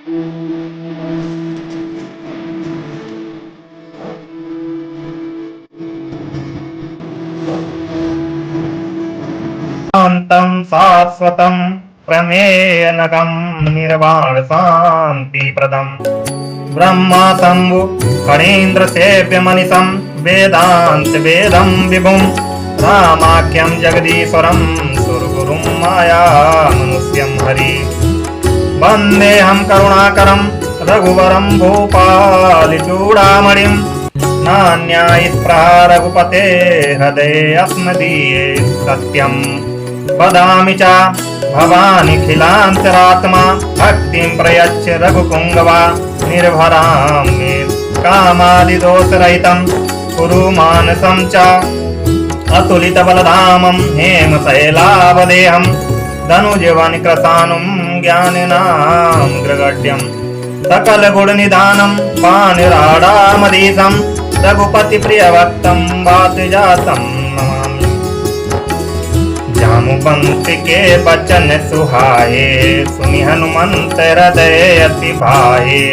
शान्तं शाश्वतं प्रमेयनकं निर्वाण शान्तिप्रदं ब्रह्मा शम्भु फणीन्द्र सेव्यमनिशं वेदान्त वेदं विभुं रामाख्यं जगदीश्वरं सुरगुरुं मायामनुष्यं हरि वन्देऽहं करुणाकरं रघुवरं भूपालचूडामणिं नान्यायस्पृहा रघुपते हृदयेऽस्मदीये सत्यं वदामि च भवानिखिलान्तरात्मा भक्तिं प्रयच्छ रघुपुङ्गवा निर्भरां मे कामादिदोषरहितं कुरु मानसं च अतुलितबलधामं हेमशैलावदेहं धनुजवनकृशानुं ज्ञानिनां सकलगुणनिधानं पाणिराडामधीशं रघुपतिप्रियभक्तं वातजातं नमामि। जामुपंथी के बचन सुहाए सुनि हनुमंत हृदय अति भाए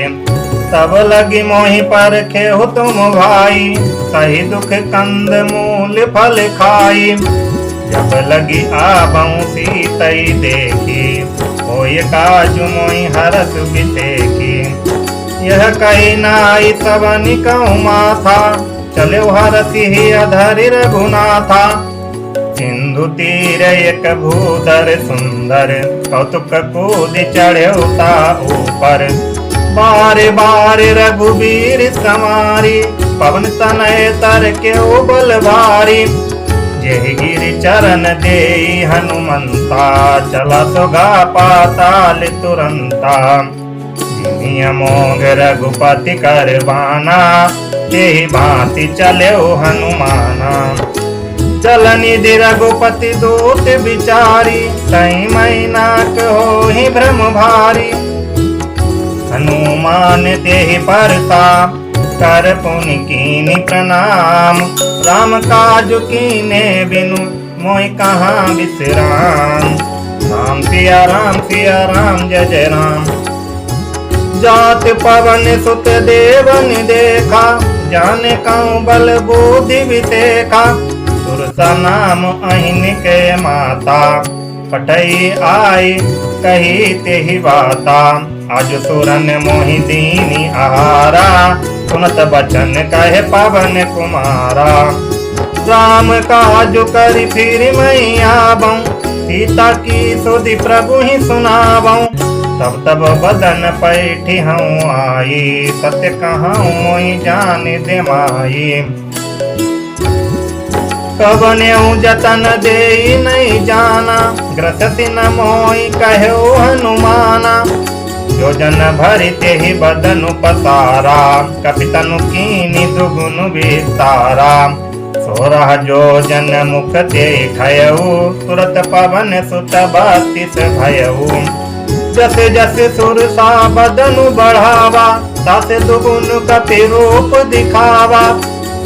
तब लगी मोहि परखे हो तुम भाई सही दुख कंद मूल फल खाई जब लगी आबहु सीतई देखी होय काजु मोहि हरस बिसेकी यह कही नाई सबनि कहूँ माथा चले हरसि ही अधरि रघुनाथा सिंधु तीर एक भूधर सुंदर कौतुक कूद चढ़ौता ऊपर बारे बारे रघुबीर समारी पवन तनय तर के बल भारी जेहि गिरि चरण देई हनुमंता चला सोगा पाताल तुरंता जिनि अमोघ रघुपति करवाना तेहि भांति चले हनुमाना चल निधि रघुपति दूत बिचारी तई मैनाक होहि भ्रम भारी हनुमान देहि परताप कर पुनि कीनि प्रणाम राम काज कीने बिनु मोहि कहाँ विश्राम राम सिया राम जय जय राम जात पवन सुत देवन देखा जाने कहूँ बल बुद्धि वितेखा सुरसा नाम अहिन के माता पठई आई कही तेहि बाता आज सुरन मोहि दीनी आहारा सुनत बचन कहे पवन कुमारा राम काजु करि फिर मैं आबऊं सीता की सुधि प्रभु ही सुनाबऊं तब बदन पैठी हूँ आई सत्य कहूँ मोहि जान दे माई कबनेऊ जतन दे नहीं जाना ग्रसति न मोहि कहो हनुमाना योजन भरि तेहि बदनु पसारा कपितनु कीनि दुगुन विस्तारा 16 योजन मुख देखयऊ तुरत पवन सुत 32 भयऊ जस जस सुरसा बदनु बढ़ावा तासे दुगुन कपि रूप दिखावा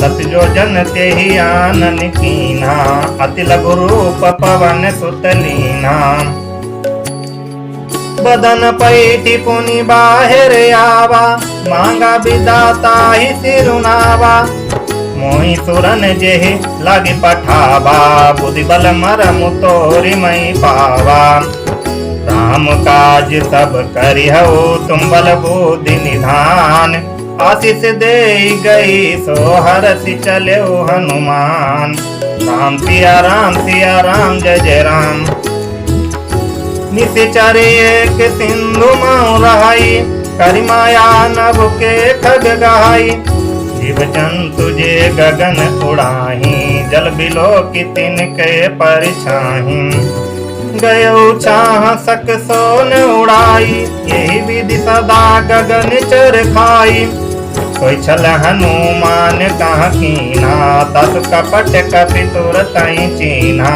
7 योजन तेहि आनन कीन्हा अति लघु रूप पवन सुत लीन्हा बदन पैठी पुनि बाहिर आवा मांगा विदाता ही सिरुनावा मोहि सुरन जेहि लगी पठावा बुद्धि बल मरम तोरि मई पावा राम काज सब करिहु तुम बल बुद्धि निधान आशीष दे गई सो हरसि चले हनुमान राम सिया राम जय जय राम निश्चर एक सिंधु माऊ रहाई करिमाया नभ के खग गहाई जीव जंतु जे गगन उड़ाही जल बिलो की तिनके परछाही गयो छाह सक सोन उड़ाई यही विधि सदा गगन चर खाई सोई छल हनुमान कहाँ कीना तस कपट कपि तुरतई चीन्हा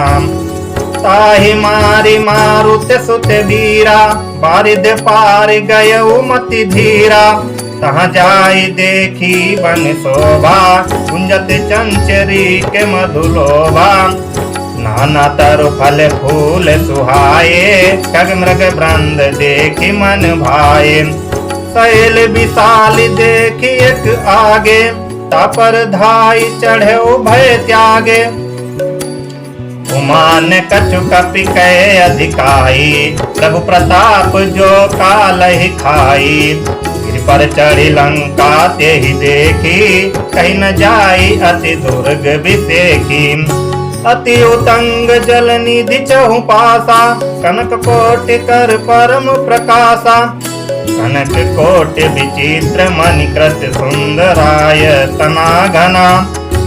ताहि मारि मारुत सुत वीरा बारिद पार गयऊ मति धीरा तहाँ जाई देखी वन शोभा कुंजत चंचरी के मधुलोभा नाना तरु फल फूल सुहाए, खग मृग वृंद देखी मन भाए। शैल विशाल देखी एक आगे, तापर धाई चढ़े भय त्यागे। उमान कछु कपि कै अधिकाई, प्रभु प्रताप जो कालहि खाई। गिरि पर चढ़ी लंका तेहि देखी, कहीं न जाई अति दुर्ग विसेखी। अति उतंग जल निधि चहु पासा, कनक कोटि कर परम प्रकाशा। कनक कोटि विचित्र मणिकृत सुंदराय तना घना।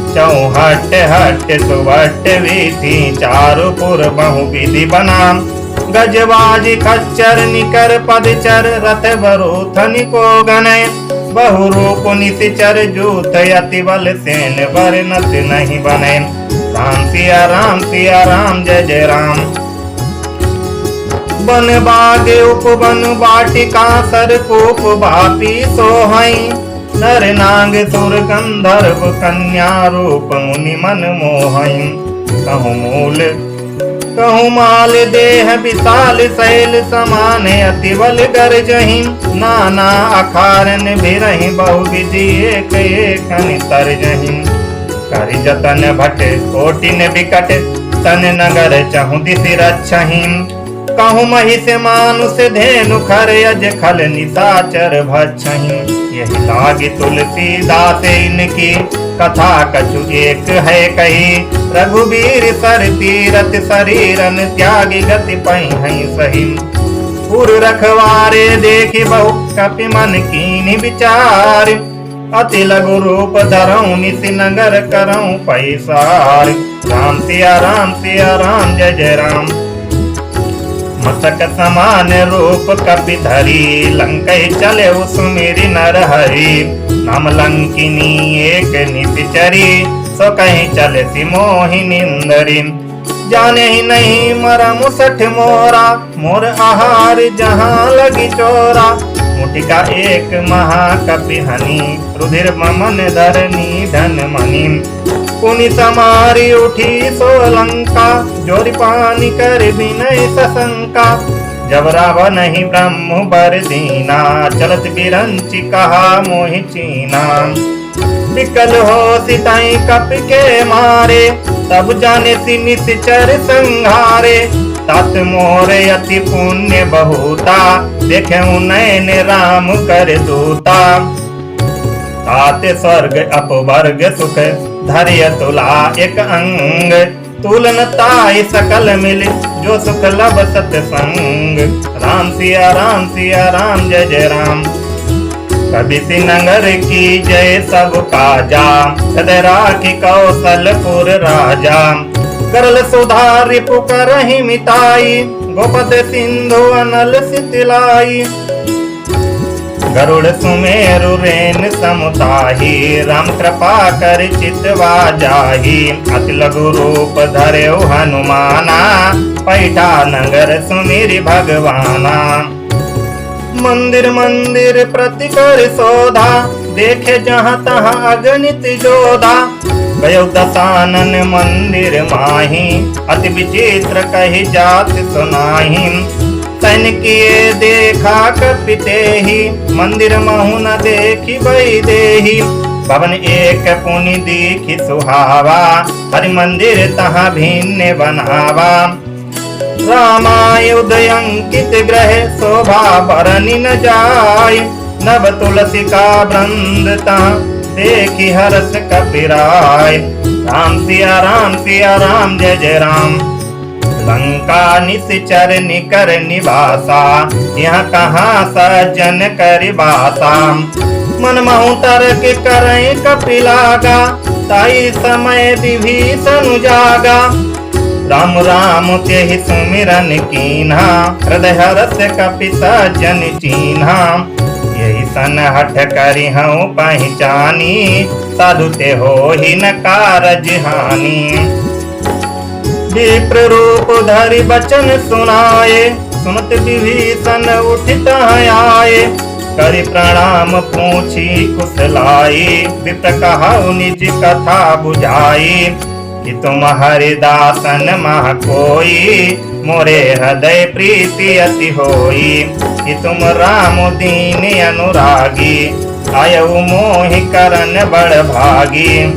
चौहट हट सुवट वीथी, चारु पुर बहु विधि बना। गजबाजी खच्चर निकर पदचर, रथ बरूथनि को गनय। बहु रूप निशिचर जूथ, अति बल सेन वर्णत नहीं बने। राम सिया राम जय जय राम। बन बाग उपवन वाटिका, सरकूप बापी सोहई। नर नाग सुर गंधर्व कन्या, रूप मुनि मन मोहई। कहूँ मूल कहूँ माल देह विशाल, शैल समान अति बल गर्जहि। नाना अखारन भिरहि, बहु विधि एक एक तरजहि। करि जतन भट कोटिन विकट, तन नगर चहु दिशि रक्षहि। कहूँ महिष मानुष धेनु, खर अज खल निशाचर भक्षहि। यही लागी तुलसीदास इनकी, कथा कछु एक है कही। रघुबीर सर तीरथ शरीरन, त्यागी गति पहि सही। पुर रखवारे देखी बहु, कपि मन कीनि विचार। अति लघु रूप धरऊं, निसि नगर करऊं पैसार। राम सिया राम जय जय राम। मस्तक समान रूप कपि धरी, लंकै चले सुमिरि नर हरि। नाम लंकिनी एक निशिचरी, सो कहीं चले सी मोहि निंदरी। जाने ही नहीं मरम सठ मोरा, मोर आहार जहाँ लगी चोरा। मुटिका एक महाकपि हनि, रुधिर ममन धरनी धन मणि। पुनि समारी उठी सोलंका, जोरि पानी कर विनय सशंका। जब रावण ही ब्रह्म बर दीना, चलत बिरंचि कहा मोहि चीना। विकल हो सिताई कपि के मारे, तब जाने सी निशिचर संहारे। तात मोर अति पुण्य बहुता, देखे नयन राम कर दूता। तात स्वर्ग अपवर्ग सुख, धैर्य तुला एक अंग। तुलन ताई सकल मिल, जो सुख लब सत्संग। राम सिया राम जय जय राम। कबि नगर की जय सब काजा, हृदय राखी कौशलपुर राजा। करल सुधारि पुकारहि मिताई, गोपद सिंधु अनल सितलाई। गरुड़ सुमेरु रेन समुताही, राम कृपा कर चितवा जाही। अति लघु रूप धर्यो हनुमाना, पैठा नगर सुमिरि भगवाना। मंदिर मंदिर प्रति कर शोधा, देखे जहाँ तहाँ अगणित जोधा। गयो दशानन मंदिर माही, अति विचित्र कही जात सुनाही। सैनिकिए देखा कपितेहि, मंदिर महु न देखी बई देहि। भवन एक पुनि दीखि सुहावा, हरि मंदिर तहाँ भिन्न बनावा। रामायुध अंकित ग्रह, शोभा बरनि न जाय। नव तुलसी का वृंद तहाँ, देखी हरस कपिराय। राम सिया राम जय जय राम। लंका निशिचर निकर निवासा, यहाँ कहाँ सज्जन कर बासा। मन महु तर्क करय कपिलागा, ताई समय विभीषण जागा। राम राम तेहि सुमिरन कीन्हा, हृदय हरस कपि सज्जन चीन्हा। यही सन हठ करि हूँ पहचानी, साधु ते हो ही न कारज हानि। विप्र रूप धरि बचन सुनाए, सुनत विभीषण उठित आए। करि प्रणाम पूछी कुशलाई, विप्र कहु निज कथा बुझाई। कि तुम हरिदासन मह कोई, मोरे हृदय प्रीति अति होई। कि तुम राम दीन अनुरागी, आयु मोहि करन बड़ भागी।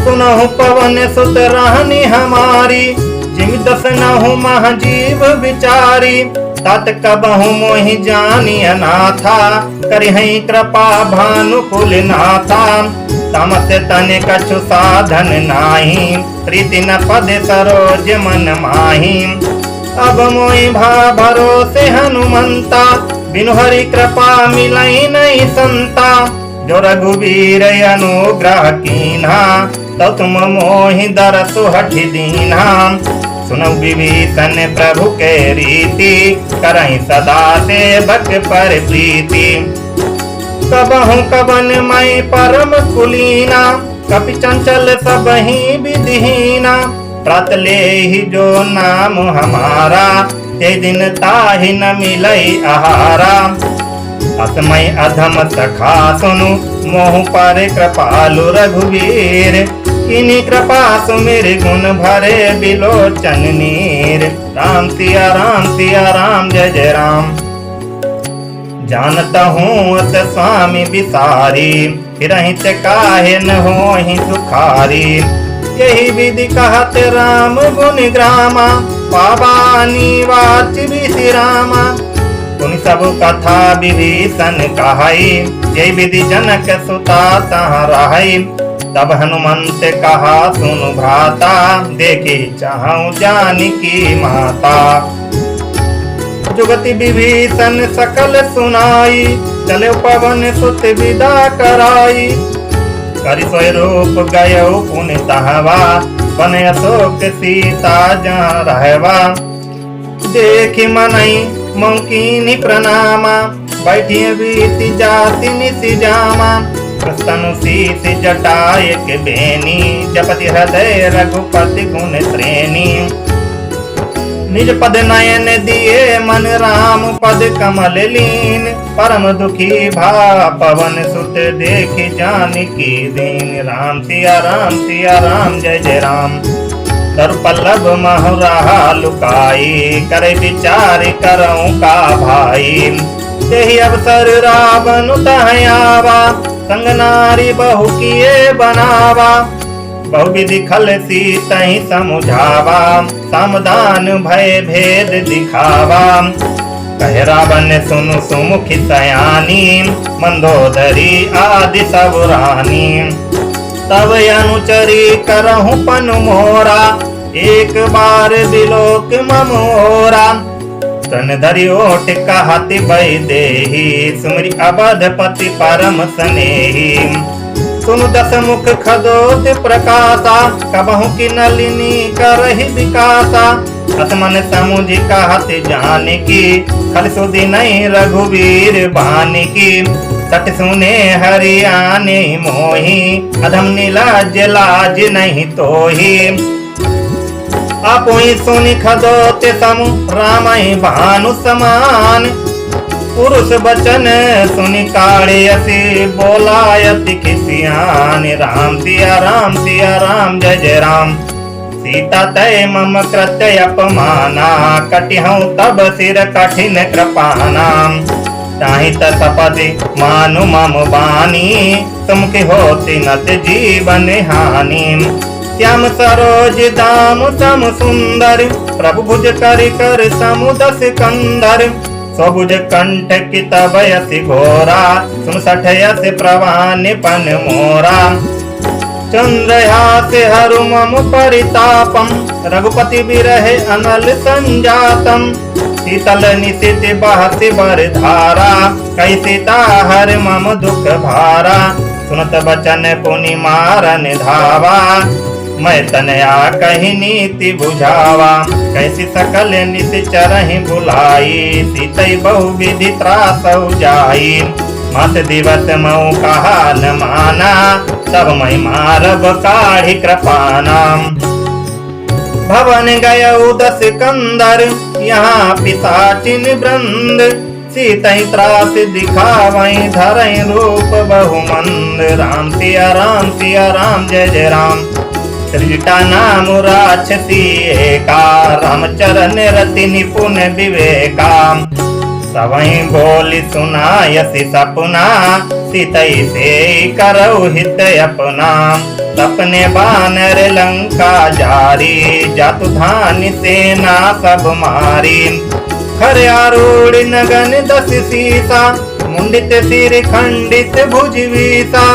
सुनहु पवन सुत रहनी हमारी, जिम दस नहु मह जीव विचारी। तात कबहु मोहि जानी अनाथा, करिहै कृपा भानुकुल नाथा। तमस तन कछु साधन नाही, प्रीति न पद सरोज मन माही। अब मोहि भा भरोसे हनुमंता, बिनु हरि कृपा मिलई नहीं संता। जो रघुवीर अनुग्रह कीन्हा, तो तुम मोहि दरसु हठि दीन्हा। सुनौ विभीषण प्रभु के रीति, करहि सदा सेवक पर प्रीति। कबहु कवन मई परम कुलीना, कपि चंचल सबहि विधिहीना। प्रात लेहि जो नाम हमारा, ते दिन ताहि न मिलई आहारा। असमय अधम सखा सुनु, मोह पर कृपालु रघुवीर। किन्हीं कृपा सुमिर गुण भरे बिलोचन नीर। राम सिया राम जय जय राम। जानता हूँ अस स्वामी बिसारी, फिरहि ते काहे न होहि दुखारी। यही विधि कहत राम गुण ग्रामा, पावानी वाच विश्रामा। सुनि सब कथा विभीषण कहई, यही विधि जनक सुता तहाँ रहई। तब हनुमंत कहा सुनु भ्राता, देखी चाहूं जानकी माता। जुगति विभीषण सकल सुनाई, चले पवन सुत विदा कराई। करि सोई रूप गयो पुनि तहवा, बन अशोक सीता जहाँ रहवा। देखि मनई मौकीनि प्रणामा, बैठिए बीति जाति निसि जामा। प्रस्तनु शीस जटाय के बेनी, जपति हृदय रघुपति गुण श्रेणी। निज पद नयन दिए मन राम, पद कमल लीन। परम दुखी भा पवन सुत, देखि जानकी दीन। राम सिया राम जय जय राम। तरु पल्लव महु रहा लुकाई, करे विचार करऊं का भाई। तेहि अवसर रावण तह आवा, संग नारी बहु किए बनावा। बहुविधि खल सीतहि समुझावा, सामदान भय भेद दिखावा। कहे रावण सुनु सुमुखी सयानी, मंदोदरी आदि सब रानी। तब अनुचरी करहु पनु मोरा, एक बार बिलोक ममोरा। तन धरि ओट कहति बहि देहि, सुमरि अवधपति परम स्नेही। सुनु दस मुख खदोत प्रकाशा, कबहु की नलिनी करहि विकासा। असमन समुझि कहति जानकी, खल सुधि नहीं रघुवीर बानिकी। सठ सुने हरि आने मोहि, अधम नीलाज लाज नहीं तोहि। आपुहि सुनि खदोते समु, रामहि भानु समान। पुरुष बचन सुनि काढ़ियसि, बोलायति खिसियान। राम सिया राम जय जय राम। सीता तय मम कृत्य अपमाना, कटिहऊँ तब सिर कठिन कृपाना। ताहि तपति मानु मम बानी, तुम की होती नत जीवन हानि। श्याम सरोज दाम सम सुंदर, प्रभु भुज करि कर समुदस कंदर। स्वभुज कंठ की तब यसि घोरा, सुन सठ यस प्रवान पन मोरा। चंद्रहास हरु मम परितापम, रघुपति बिरहे अनल संजातम। शीतल निशित बहति बर धारा, कई सीता हर मम दुख भारा। सुनत बचन पुनि मारन धावा, मैं तनया कही नीति बुझावा। कैसी सकल निश्चरहि बुलाई, सीतई बहु विधि त्रासौ जाई। मत दिवस मऊ कहा न माना, तब मैं मारब काढ़ी कृपाना। भवन गयौ दस कंदर, यहाँ पिशाचिन वृंद। सीतहि त्रास दिखावई, धरई रूप बहुमंद। राम सिया राम जय जय राम। त्रिजटा नाम राक्षसी एका, रामचरण रति निपुण विवेका। सवई बोली सुनायसी सपना, सीतई से करऊ हित अपना। सपने बानर लंका जारी, जातु धानि सेना सब मारी। खर आरूढ़ नगन दस सीसा, मुंडित सिर खंडित भुज वीसा।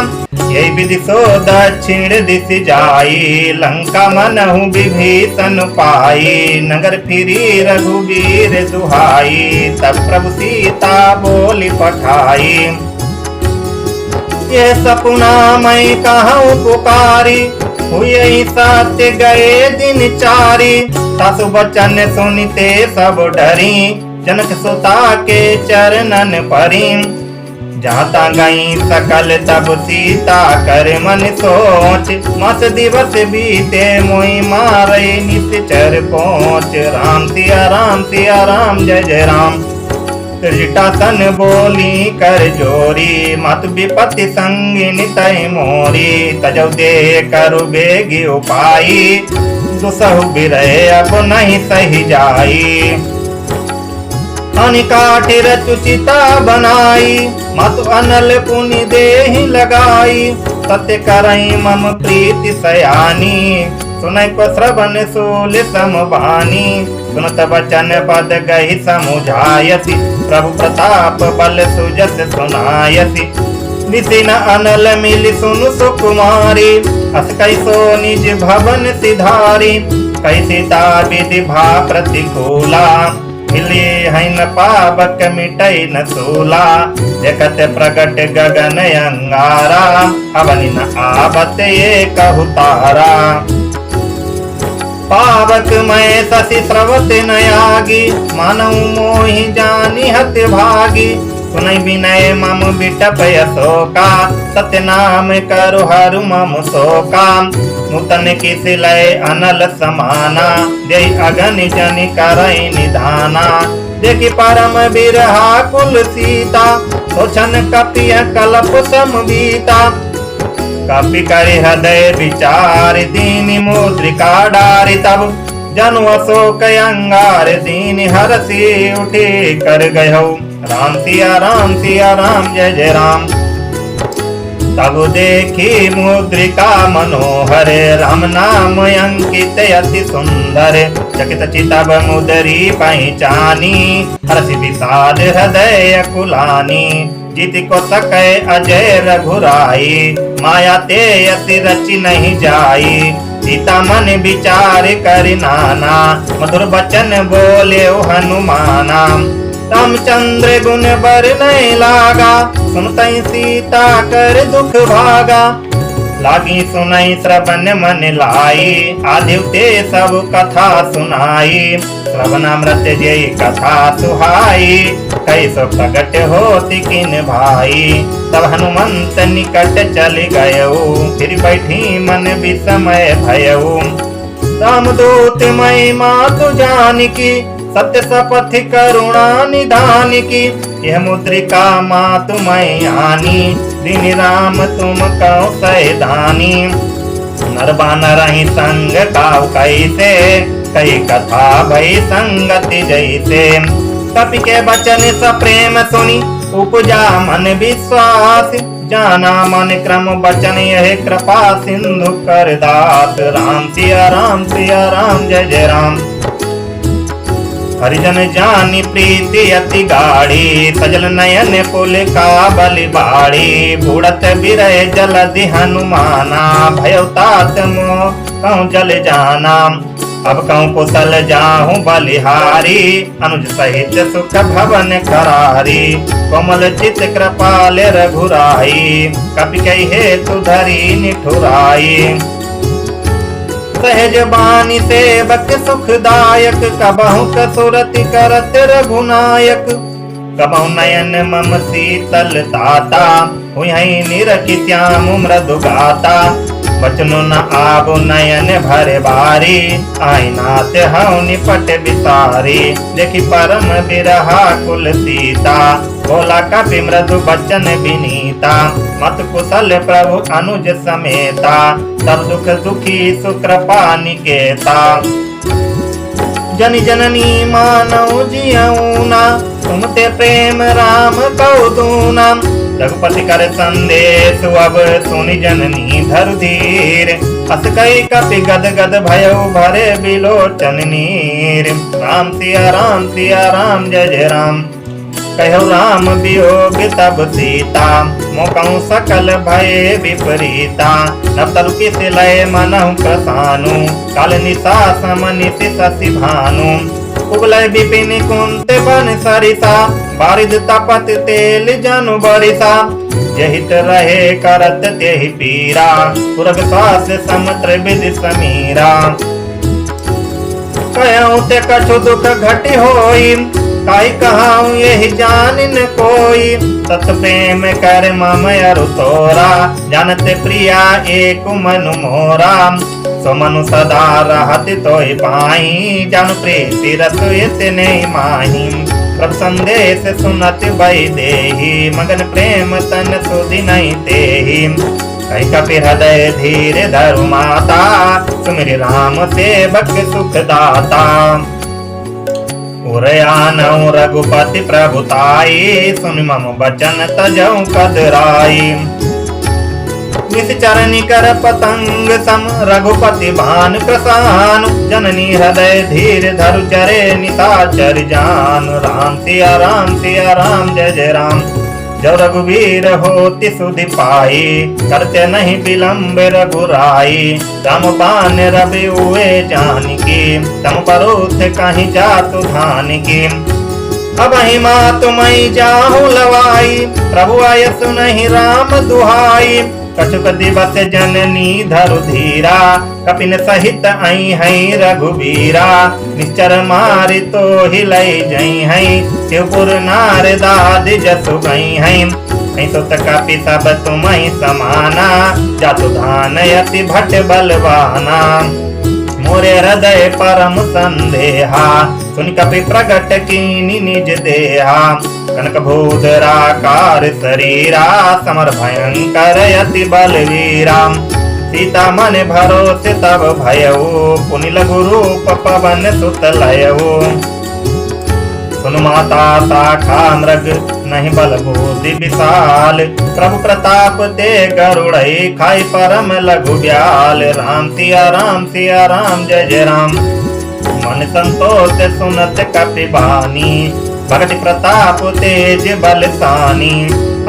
यही विधि सो दक्षिण दिश जाई, लंका मनहु विभीषण पाई। नगर फिरी रघुवीर दुहाई, तब प्रभु सीता बोली पठाई। ये सपना मैं कहूँ पुकारी, हुई सत्य गए दिन चारी। सासु बचन सुनते सब डरी, जनक सुता के चरणन परी। जाता गई सकल तब सीता कर मन सोच, मस दिवस बीते मोई मारे निश्चर पहुँच। राम सिया राम जय जय राम। त्रिजटा सन बोली कर जोरी, मत विपत्ति संगिन तय मोरी। तजौ दे करु बेगी उपाई, दुसहु बिरहे अब नहीं सही जाई। काठी रचुचिता बनाई, मत अनल पुनि देहि लगाई। सत्य करई मम प्रीति सयानी, सुनय को श्रवण सूल समबानी। सुनत वचन पद गहि समुझायसी, प्रभु प्रताप बल सुजस सुनायसी। निसिन अनल मिल सुनु सुकुमारी, अस कैसो निज भवन सिधारी। कैसिता विधि भा प्रतिकूला, मिली है न पावक मिटई न सूला। देखत प्रगट गगन अंगारा, अवनि न आवत ये कहु तारा। पावक मैं शशि स्रवत नयागी, मानव मोहि जानी हत भागी। सुनई विनय मम बिटप यशोका, सत्य नाम करु हरु मम शोका। नूतन किस लय अनल समाना, जय अगन जन करई निधाना। देखि परम बिरहा कुल सीता, सोचन कपिय कलप समवीता। कपि करि हृदय विचार, दीनि मुद्रिका डारि। तब जनु अशोक अंगार, दीन हरषि उठे कर गयौ। राम सिया राम जय जय राम। तब देखी मुद्रिका मनोहर, राम नाम अंकित अति सुंदर। चकित चितब मुदरी पहचानी, हर्षि विषाद हृदय कुलानी। जीति को सकै अजय रघुराई, माया ते अति रचि नहीं जाई। सीता मन विचार कर नाना, मधुर बचन बोले हनुमाना। रामचंद्र गुण बर नहीं लागा, सुनतई सीता कर दुख भागा। लागी सुनई श्रवण मन लाई, आदित्य सब कथा सुनाई। श्रवणामृत जय कथा सुहाई, कैसो प्रगट होति किन भाई। तब हनुमंत निकट चल गयऊ, फिर बैठी मन विस्मय भयऊ। रामदूत मई मातु जानकी, सत्य शपथ करुणा निधान की। यह मुद्रिका मातु मैं आनी, दिन राम तुम कहो सैदानी। नर बानर ही संग काऊ कैसे, कई कथा भई संगति जैसे। कपि के बचन सप्रेम सुनी, उपजा मन विश्वास। जाना मन क्रम बचन यह कृपा सिंधु कर दास। राम सिया राम जय जय राम। हरिजन जानी प्रीति अति गाढ़ी, सजल नयन पुल का बलि बाड़ी। बूढ़त बिरह जलधि हनुमाना, भयो तात मोह कहूँ जल जाना। अब कहूँ कुशल जाहूँ बलिहारी, अनुज सहित सुख भवन करारी। कोमल चित कृपाल रघुराई, कपि कहि हेतु धरी निठुराई। सहज बानी सेवक सुखदायक, कबहु कसुरति करत रघुनायक। कबहु नयन मम शीतल ताता, हुई निरखि श्याम मृदु गाता। बचनो न आबो नयन भरे बारी, आई नाथ हऊ निपट बिसारी। देखी परम बिरहा कुल सीता, बोला कपि मृदु बचन विनीता। मत कुशल प्रभु अनुज समेता, सब दुख दुखी सुकृपा निकेता। जनि जननी मानव जियऊना, तुमते प्रेम राम कऊ दूना। रघुपति कर संदेश अब सुनि जननी धरु धीर, अस कई कपि गद गद भयउ भरे बिलोचन नीर। राम सिया राम जय जय राम, कहु राम वियोग तब सीता। मोकहु सकल भय विपरीता, नव तरु किस लय मनहु प्रसानु। काल निशा समनिशि शशि भानु, उगलय विपिन कुंत बन सरिसा। बारिद तपत तेल जनु बरिसा, जहित रहे करत तेहि पीरा। पुरग सास समुद्र विधि समीरा, कहूँ ते कछु दुख घटि होई। काई कहाऊँ यही जान न कोई, सत प्रेम कर मम अरु तोरा। जानते प्रिया एक मनु मोरा, सो मनु सदा रहत तोहि पाई। जानु प्रीति रस इतने माही, प्रभु संदेश सुनत बई देही। मगन प्रेम तन सुधि नहीं तेही, कई कपि हृदय धीर धरु माता। सुमिरि राम सेवक सुख दाता, उरयानऊ रघुपति प्रभुताई। सुनि मम बचन तजऊ कदराई, निश्चरनि कर पतंग सम। रघुपति भानु प्रसानु, जननी हृदय धीर धरु चरे निशाचर जानु। राम सिया राम जय जय राम, जो रघुवीर होति सुधि पाई। करते नहीं विलम्ब रघुराई, राम बान रवि हुए जानकी। तम परोथ कहीं जातु धान की, अब ही माँ तुम्हें जाहु लवाई। प्रभु आय सुनहि राम दुहाई, कछुक दिवस जननी धरु धीरा। कपिन सहित आई है रघुबीरा, निश्चर मारि तो हिलई जई है। शिवपुर नार दाद जसु गई है। सुत कपि सब तुम्हें समाना, जातु धान अति भट बलवाना। मोरे हृदय परम संदेहा, सुन कपि प्रगट कीनि निज देहा। कनक भूधराकार शरीरा, समर भयंकर अति बलवीरा। सीता मन भरोसे तब भयऊ, पुनि लघु रूप पवन सुत लयऊ। सुन माता शाखा मृग नहीं बल बुद्धि विशाल। प्रभु प्रताप ते गरुड़ई, खाई परम लघु ब्याल। राम सिया राम जय जय राम, मन संतोष सुनत कपि बानी। भगति प्रताप तेज बलसानी,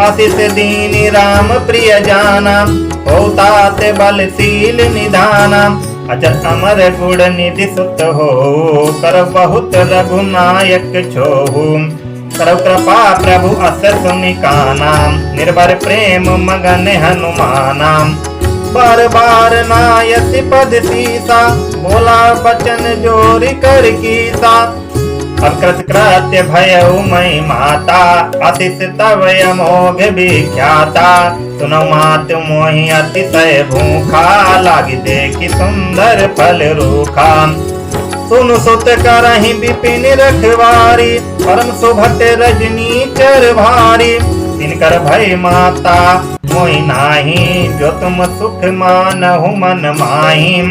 आशीष दीनी राम प्रिय जाना। होतात बलशील निधाना, अजर अमर गुण निधि सुत हो। कर बहुत रघुनायक छोहु, कर कृपा प्रभु अस सुनि काना। निर्भर प्रेम मगन हनुमाना, बार बार नायति पद सीसा। बोला बचन जोरि कर कीसा, अकृत कृत्य भयउ मई माता। आशीष तव अमोघ विख्याता, सुनौ मात मोहि अतिशय भूखा। लागी देखि सुंदर फल रूखा, सुनु सुत करहि विपिन रखवारी। परम सुभट रजनी चर भारी, तिनकर भय माता मोहि नाही। जो तुम सुख मानहु मन माही,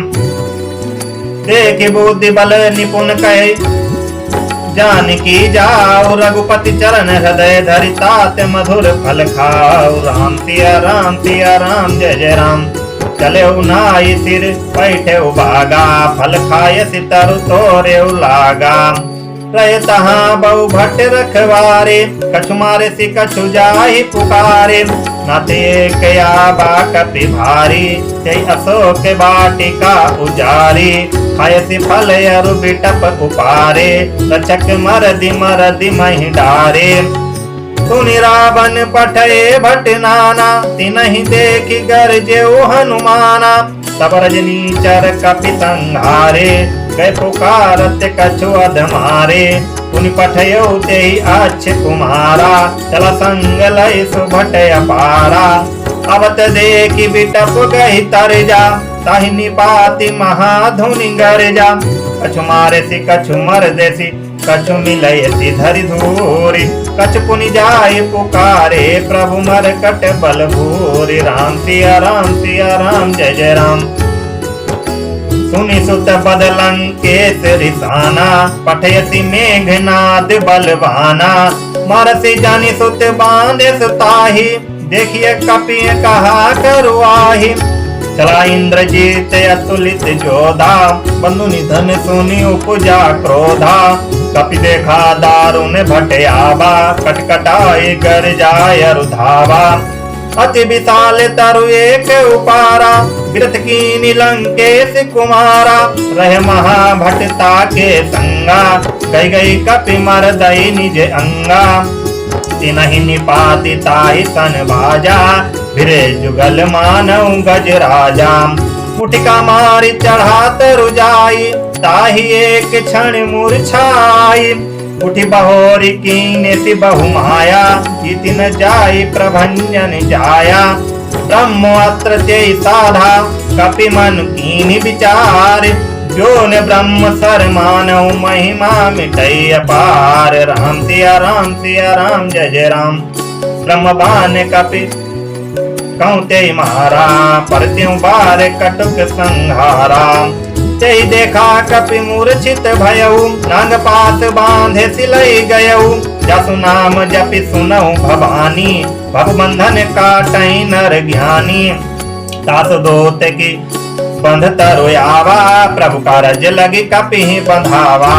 देखि बुद्धि बल निपुण कहे। जानकी जाओ रघुपति चरण, हृदय धरि तात मधुर फल खाओ। राम सिया राम जय जय राम, चले नाई सिर बैठे बागा। फल खाय सितरु तोरे लागा, रहे तहाँ बहु भट्ट रखवारे। कछु मारे सि कछु जाहि पुकारे, नाते कया बाकपि भारी। जय अशोक बाटिका उजारी, खायसि फल अरु बिटप उपारे। रचक मरदि महि डारे, सुनि रावण पठये भट नाना। तिनहि देखि गरजेउ हनुमाना, तब रजनीचर कपि संहारे। गए पुकारत कछु अधमारे, पुनि पठयौ तेहि अच्छ कुमारा। चला संग लय सुभट अपारा, अवत देखी बिटप गई तर जा, ताहि निपाति महाधुनि गर जा। कछु मारे सी कछु मर देसी, कछु मिलय सी धरि धूरी। कछु पुनि जाय पुकारे, प्रभु मरकट बल भूरि। राम सिया राम जय जय राम। सुनि सुत बदलंकेश रिसाना, पठयति मेघनाद बलवाना। मारसी जानी सुत बांधे सुताही, देखिए कपि कहा करुआही। चला इंद्रजीत अतुलित जोधा, बंधु निधन सुनि उपजा क्रोधा। कपि देखा दारुण भटयावा, कटकटाई गर जाय रुधावा। अति विशाल तरु एक उपारा, विरथ कीनि लंकेश कुमारा। रह महाभटता के संगा, गई गई कपि मर दई निज अंगा। तिनहि निपाति ताहि सन बाजा, भिरे जुगल मानव गज राजा। मुटिका मारी चढ़ा तरु जाई, ताहि एक क्षण मूर्छाई। उठी बहोरी कीने सी बहु माया, जीति न जाई प्रभंजन जाया। ब्रह्मोऽस्त्र त्यय साधा, कपि मन कीनि विचार। जो ने ब्रह्म सर मानव, महिमा मिटई अपार। राम सिया राम जय जय राम। ब्रह्म बान कपि कौते मारा, परत्यों बार कटुक संहारा। तेहि देखा कपि मूर्छित भयऊ, नाग पास बांधे सिलई गयऊ। जसु नाम जपि सुनऊ भवानी, भवबंधन काटई नर ज्ञानी। दास दोत की बंध तरोयावा, प्रभु कारज लगी कपि बंधावा।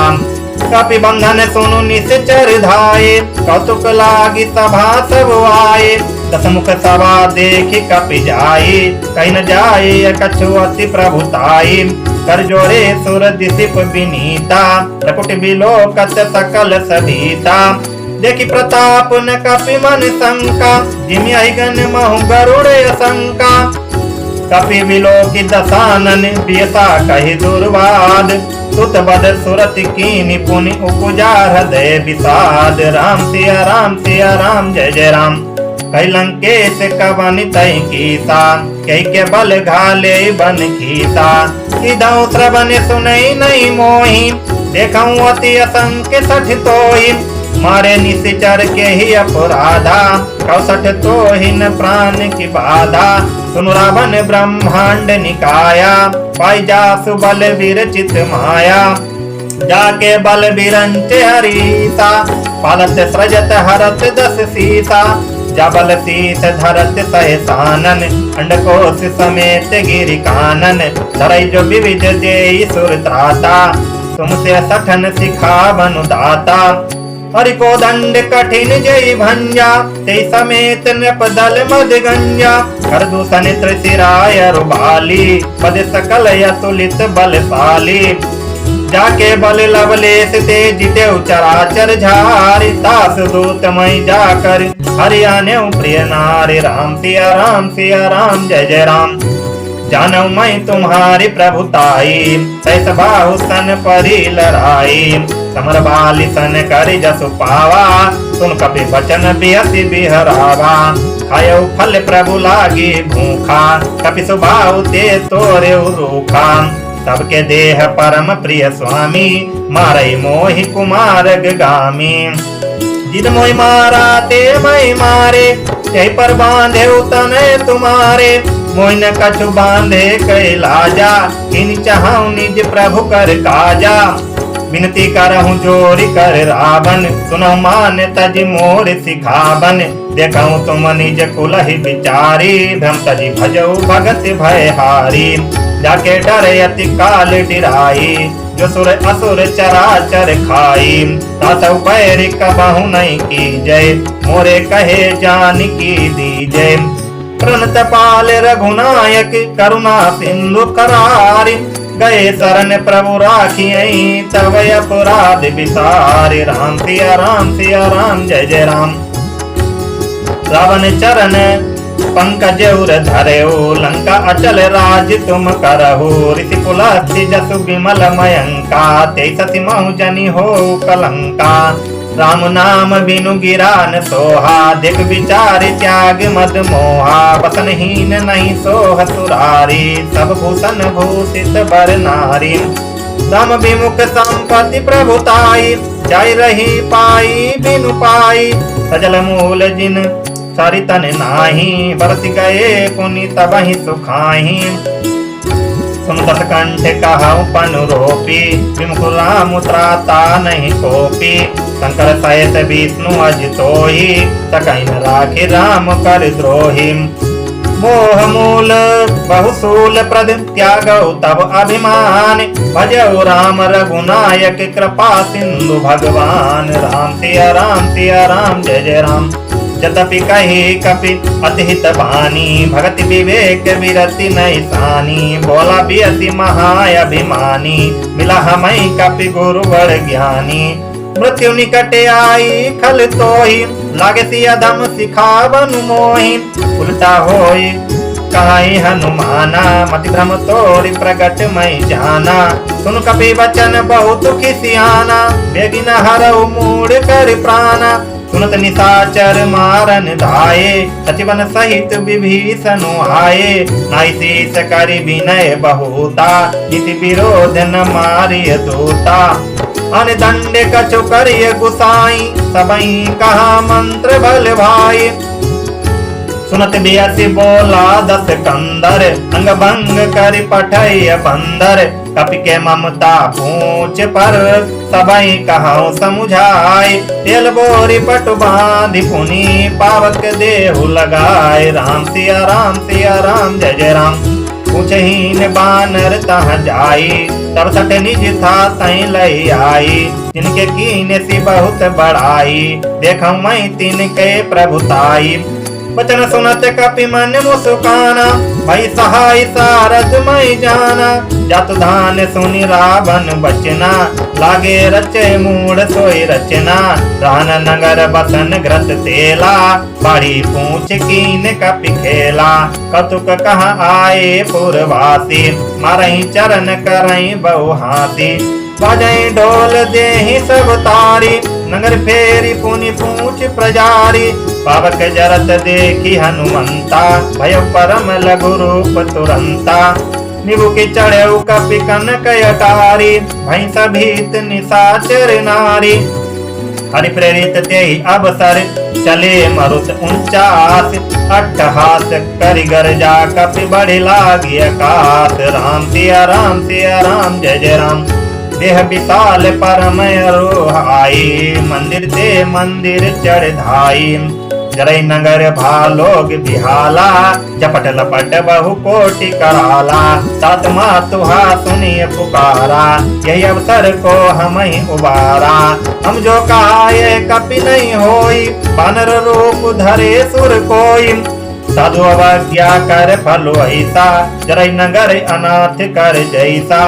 कपि बंधन सुनु निश्चर धाये, कौतुक लागी सभा सब आए। दसमुख सभा देखी कपि जाई, कहीं न जाए कछु अति प्रभुताई। कर जोरे सुर दिसिप विनीता, प्रकुट बिलोकत सकल सभीता। देखी प्रताप न कपि मन शंका, जिमि अहिगन महु गरुड़ असंका। कपि बिलोकी दसानन, बियसा कहि दुर्वाद। सुत बद सुरत कीनि पुनि उपजा हृदय विषाद। राम सिया राम जय जय राम। कहि लंकेश कवन तई कीसा, कहि के बल घाले बन खीसा। सीधौ श्रवण सुनई नहीं मोहि, देखऊं अति असंख्य सठ तोहि। मारे निश्चर के ही अपराधा, कौसठ तो ही न प्राण की बाधा। सुनु रावण ब्रह्मांड निकाया, पाई जासु बल विरचित माया। जाके बल बिरंच हरीसा, पालत सृजत हरत दस सीसा। जबल शीत धरत सहसानन, अंडकोश समेत गिरि कानन। धरई जो विविध देई सुर त्राता, तुमसे सठन सिखावन दाता। हरि को दंड कठिन जय भंजा, ते समेत नृप दल मद गंजा। कर दूषण त्रिशिराय रुबाली, पद सकल अतुलित बलशाली। जाके बल लवलेश ते जिते चराचर झारि। दास दूत मई जाकर हरियाणे प्रिय नारी। राम सिया राम जय जय राम। जानौ मैं तुम्हारी प्रभुताई, सैस बाहु सन परी लड़ाई। समर बाली सन कर जसु पावा, सुन कपि बचन बिहसी बिहरावा। खायौ फल प्रभु लागी भूखा, कपि सुबाहु ते तोरे रूखा। सबके देह परम प्रिय स्वामी, मारई मोहि कुमार गामी। जिद मोहि मारा ते मैं मारे, यही पर बांधे तने तुम्हारे। मोहि न कछु बांधे कैलाजा, इन चाहूं निज प्रभु कर काजा। विनती करहूं जोरी कर रावण, सुनहु मान तज मोर सिखावन। देखऊं तुम निज कुलहि विचारी, भ्रम तजी भजऊ भगत भयहारी। जाके डरे अति काल डिराई, जो सुर असुर चराचर खाई। तासौ पैर कबहु नहीं की जय, मोरे कहे जान की दीजय। प्रणत पाल रघुनायक, करुणा सिंधु करारी। गए शरण प्रभु राखियई, तव अपराध विसारी। राम सिया राम जय जय राम। रावण चरण पंकज उर धरऊ, लंका अचल राज तुम करहु। ऋषि पुलस्त्य जसु विमल मयंका, ते सति महु जनि हो कलंका। राम नाम बिनु गिरा न सोहा, दिक विचार त्याग मद मोहा, बसनहीन नहीं सोह सुरारी, सब भूषण भूषित बर नारी। राम विमुख संपत्ति प्रभुताई, जाय रही पाई बिनु पाई, सजल मूल जिन सरितन नाही, बरस गए पुनि तबहि सुखाही। सुन दस कंठ कहु पनु रोपी, विमुख राम त्राता नहीं कोपी, शंकर सहित विष्णु अजितोहि, सकहि न राखि राम कर द्रोही। मोह मूल बहुसूल प्रद त्यागौ तब अभिमान, भजौ राम रघुनायक कृपा सिंधु भगवान। राम सिया राम जय जय राम। यद्यपि कही कपि अतिहित बानी, भगति विवेक विरति नहीं सानी, बोला बियति महाअभिमानी, मिला हमें कपि गुरु बड़ ज्ञानी। मृत्यु निकट आई खल तोहि, लागे सिया धम सिखावन मोहि, उल्टा होई कहाई हनुमाना, मति भ्रम तोरि प्रगट मई जाना। सुन कपि वचन बहुत खिसियाना, बेगिन हरऊ मूड कर प्राणा। सुनत निशाचर मारन धाये, सचिवन सहित विभीषण आये, नाई शीस करि विनय बहुता, नीति विरोध न मारिय दूता। अन दंड कछु करिय गुसाई, सबई कहा मंत्र बल भाई। सुनत बियसि बोला दस कंदर, अंग भंग करि पठय बंदर। कपि के ममता पूछ पर, सबई कहौ समुझाय, तेल बोरी पटु बांधि पुनि, पावक देहु लगाए। राम सिया राम जय जय राम। पूछहीन बानर तह जाई, तब सठ निज था तई लई आई, जिनके कीने सी बहुत बड़ाई, देखौ मैं तिनके प्रभुताई। वचन सुनत कपि मन मुस्काना, भई सहाय सारद मई जाना। जातु धान सुनि रावण बचना, लागे रचे मूड सोई रचना। रान नगर बसन घृत तेला, बड़ी पूछ कीन कपि खेला। कतुक कहाँ आए पुरवासी, मारही चरण करई बहु हाथी। बजई ढोल देहि सब तारी, नगर फेरी पुनि पूछ प्रजारी। पावक जरत देखी हनुमंता, भय परम लघु रूप तुरंता। निबु की चढ़ऊ कपि कनक अटारी, भई सभीत निशाचर नारी। हरि प्रेरित तेहि अवसर, चले मरुत 49। अट्टहास करि गर्जा, कपि बढ़ि लागी आकाश। राम सिया राम जय जय राम। देह विशाल परम रोहाई, मंदिर ते मंदिर चढ़ धाई। जरई नगर भालोग बिहाला, झपट लपट बहु कोटि कराला। तात मातुहा सुनिय पुकारा, यही अवसर को हम ही उबारा। हम जो कहाये कपि नहीं होई, बानर रूप धरे सुर कोई। साधु अवज्ञा कर फलो ऐसा, जरई नगर अनाथ कर जैसा।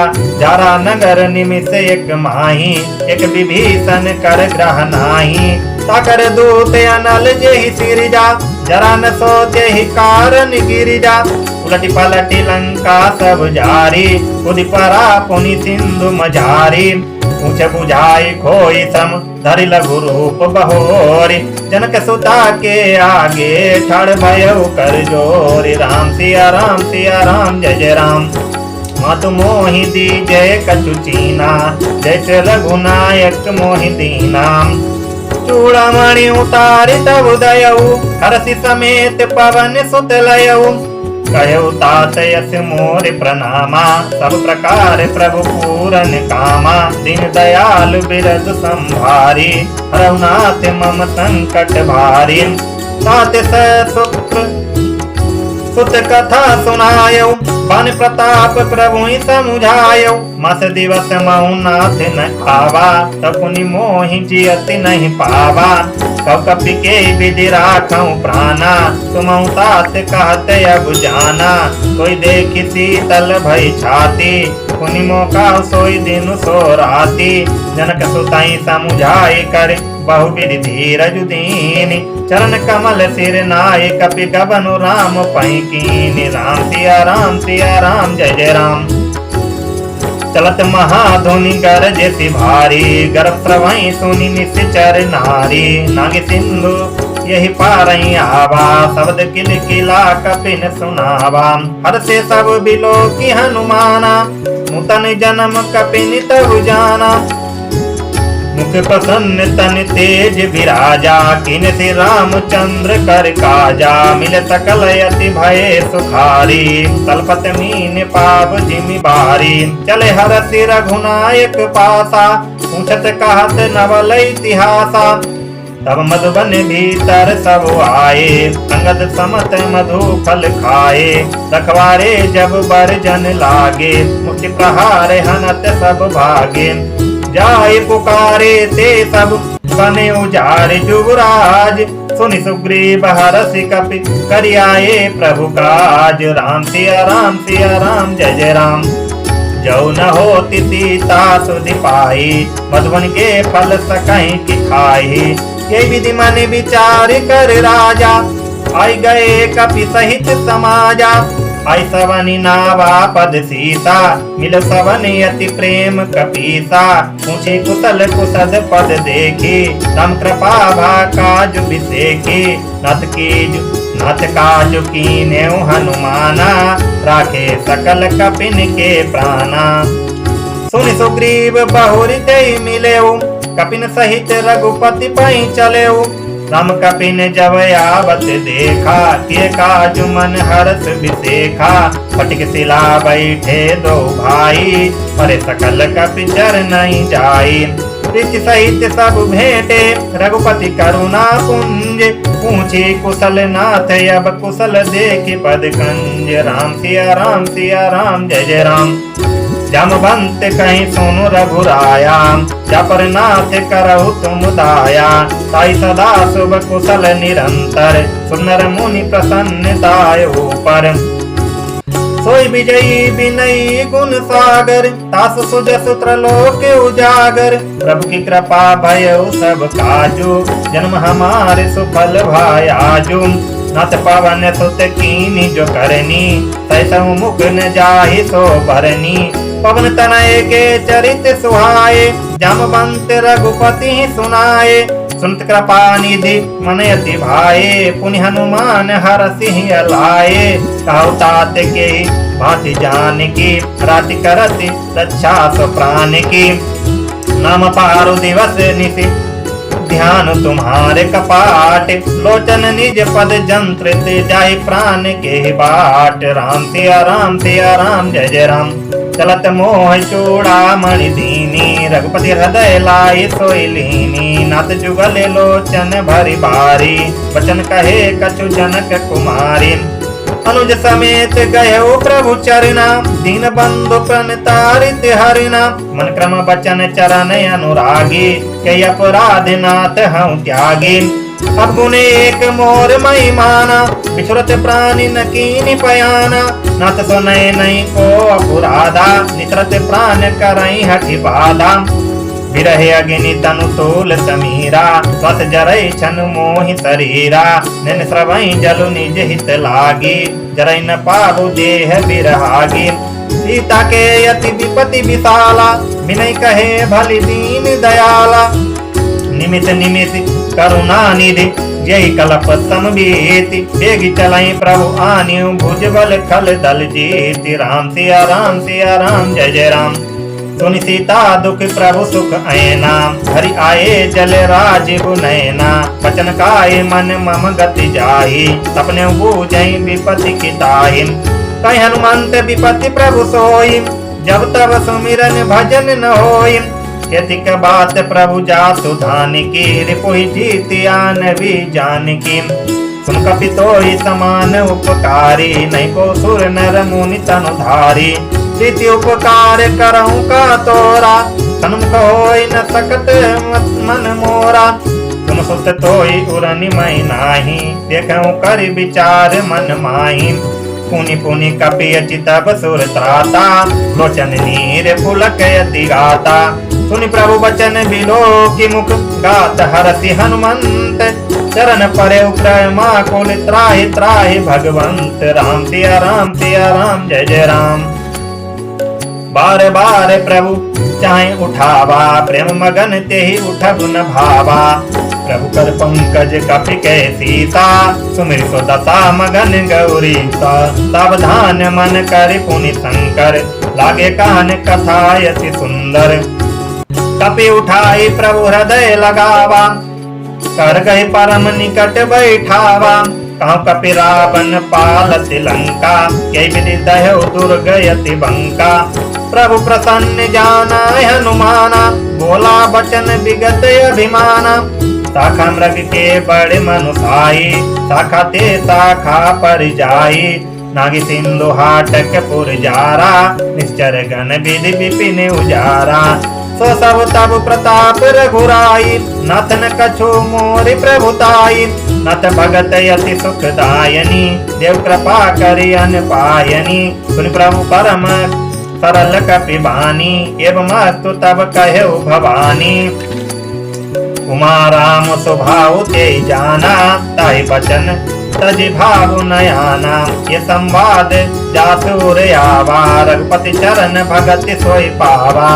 जारा नगर निमिष एक माही, एक विभीषण कर ग्रह नाही। साकर दूत अनल जेहि सिरजा, जरा न सोते ही कारण गिरिजा। उलटी पलटी लंका सब जारी, खुद परा पुनि सिंधु मझारी। पूछ बुझाई खोई सम, धरि लघु रूप बहोरी। जनक सुता के आगे, ठड़ भयउ कर जोरी। राम सिया राम जय जय राम। मातु मोहि दीजय कछु चीना, जैसे रघुनायक मोहि दीना। चूड़ामणि उतारि तब दयऊ, हरसि समेत पवन सुत लयऊ। कहु तात यस मोर प्रणामा, सब प्रकार प्रभु पूरन कामा। दीन दयाल बिरद संभारी, रघुनाथ मम संकट भारी। तात सुख सुत कथा सुनायो, बन प्रताप प्रभु समुझायो। मस दिवस महु नाथ न आवा, तपुनि मोहि जियति नहीं पावा। कब कपि के विधि राखौ प्राणा, तुमहु तात कहत अब जाना। कोई देखी शीतल भई छाती, पुनि मौका सोई दिन सो राती। जनक सुताई समुझाई कर, बहुविधि धीरज दीनी। चरण कमल सिर नाय, कपि गबनु राम पैकीनी। राम सिया राम जय जय राम। चलत महाधुनि गरजति भारी, गर्भ स्रवई सुनि निश्चर नारी। नाग सिंधु यही पारई आवा, शब्द किल किला कपिन सुनावा। हर से सब बिलो की हनुमाना, नूतन जन्म कपिन तब जाना। मुख प्रसन्न तन तेज विराजा, किन से रामचंद्र कर काजा। मिल सकल यति भय सुखारी, तलपत मीन पाप जिमि बारी। चले हरसि रघुनायक पासा, पूछत कहत नवल इतिहासा। तब मधुबन भीतर सब आए, संगत समत मधु फल खाए। रखवारे जब बरजन लागे, मुक्ति प्रहार हनत सब भागे। जाए पुकारे ते सब बने उजाड़ जुगराज। सुनि सुग्रीव हरसि कपि करियाए प्रभु काज। राम सिया राम सिया राम जय जय राम। जो न होती सीता सुधि पाई, मधुबन के फल सकहीं की खाई। ये विधि मन विचार कर राजा, आई गए कपि सहित समाजा। आई सवनि नावा पद सीता, मिल सवनि अति प्रेम कपीसा। पूछे कुशल कुसद पद देखी, राम कृपा भा काज बिसेखी। नत काज कीन्हे हनुमाना, राखे सकल कपिन के प्राणा। सुनि सुग्रीव बहुरि तेहि मिलेउ, कपिन सहित रघुपति पै चलेउ। राम कपिन जब आवत देखा, किए काज मन हरस बिसेखा। फटिक शिला बैठे दो भाई, पर सकल कपि चर नहीं जाई। प्रीति सहित सब भेंटे, रघुपति करुणा पुंज। पूछे कुशल नाथ अब कुशल देख पद कंज। राम सिया राम जय जय राम। जामवंत कहीं सुनु रघुराया, जपर नाथ करहु तुम दाया। ताई सदा शुभ कुशल निरंतर, सुनर मुनि प्रसन्नताय ऊपर। सोई विजयी विनयी गुण सागर, तासु सुजसु त्रलोक उजागर। प्रभु की कृपा भयउ सब काजू, जन्म हमारे सुफल भायाजू। नत पवन सुत कीनी जो करनी, तैसहु मुख न जाहि सो भरनी। पवन तनय के चरित सुहाए, जामवंत रघुपति सुनाए। सुनत कृपा निधि मन अति भाए, पुनि हनुमान हरसि अलाए। कहु तात के भांति जान की, राति करति रक्षा सो प्राण की। नाम पारु दिवस निशि, ध्यान तुम्हारे कपाट। लोचन निज पद जंत्रित, जाहि प्राण के बाट। राम सिया राम जय जय राम। चलत मोह चूड़ामणि दीनी, रघुपति हृदय लाई सोई लीनी। नाथ जुगल लोचन भरि बारी, वचन कहे कछु जनक कुमारी। अनुज समेत गयो प्रभु चरना, दीन बंधु प्रणतारित हरिना। मन क्रम बचन चरण अनुरागी, कई अपराध नाथ हूँ त्यागी। अब गुण एक मोर महिमाना, बिछुरत प्राणी न कीनि पयाना। नाथ सुनय नहीं को अपराधा, नितरत प्राण करई हठि बाधा। विरह अग्नि तनु तोल समीरा, श्वास जरई छन मोहि शरीरा। नैन स्रवई जलु निज हित लागी, जरई न पाहु देह बिरहागी। सीता के अति विपति विशाला, बिनय कहे भली दीन दयाला। निमित निमित करुणा निधि, जय कलप समवेति। बेग चलाई प्रभु आनिउ, भुज बल खल दल जीति। राम सिया राम जय जय राम। सुनि सीता दुख प्रभु सुख ऐना, हरि आए जल राजीव नैना। वचन काय मन मम गति जाहि, सपने बूझई विपति की ताहि। कहि हनुमंत विपति प्रभु सोई, जब तब सुमिरन भजन न होई। यतिक बात प्रभु जासु धान की, रिपुहि जीति आन भी जान की। सुन कपितोहि समान उपकारी, नहीं को सुर नर मुनि तनुधारी। प्रीति उपकार करहु का तोरा, सन्मुख होई न सकत मन मोरा। तुम सुत तोहि उरनि मई नाही, देखहु कर विचार मन माही। पुनि पुनि कपि अचितब सुर त्राता, लोचन नीर पुलक यति गाता। सुनि प्रभु बचन बिलो की मुख, गात हरसि हनुमंत। चरण परे प्रमा कुल, त्राहि त्राहि भगवंत। राम सिया राम जय जय राम। बार बार प्रभु चाहे उठावा, प्रेम मगन ते ही उठब न भावा। प्रभु कर पंकज कपि कै सीता, सुमिर सो दशा मगन गौरीता। सावधान मन कर पुनि शंकर, लागे कान कथा यति सुंदर। कपि उठाई प्रभु हृदय लगावा, कर गए परम निकट बैठावा। कहूँ कपि रावण पालति लंका, यही विधि दह्यो दुर्गयति बंका। प्रभु प्रसन्न जाना हनुमाना, बोला बचन विगत अभिमाना। शाखा मृग के बड़े मनुसाई, शाखा ते शाखा पर जाई। नागी सिंधु हाटक पुर जारा, निश्चर गण विधि विपिन उजारा। सो सब तब प्रताप रघुराई, नाथन कछु मोरि प्रभुताई। नाथ भगत यति सुखदायनी, देव कृपा करि अन पायनी। सुन प्रभु परम सरल कपि बानी, एवं अस्तु तब कहेउ भवानी। उमा राम स्वभाव ते जाना, ताहि बचन तजि भाव नयाना। ये संवाद जासुर आवा, रघुपति चरण भगति सोई पावा।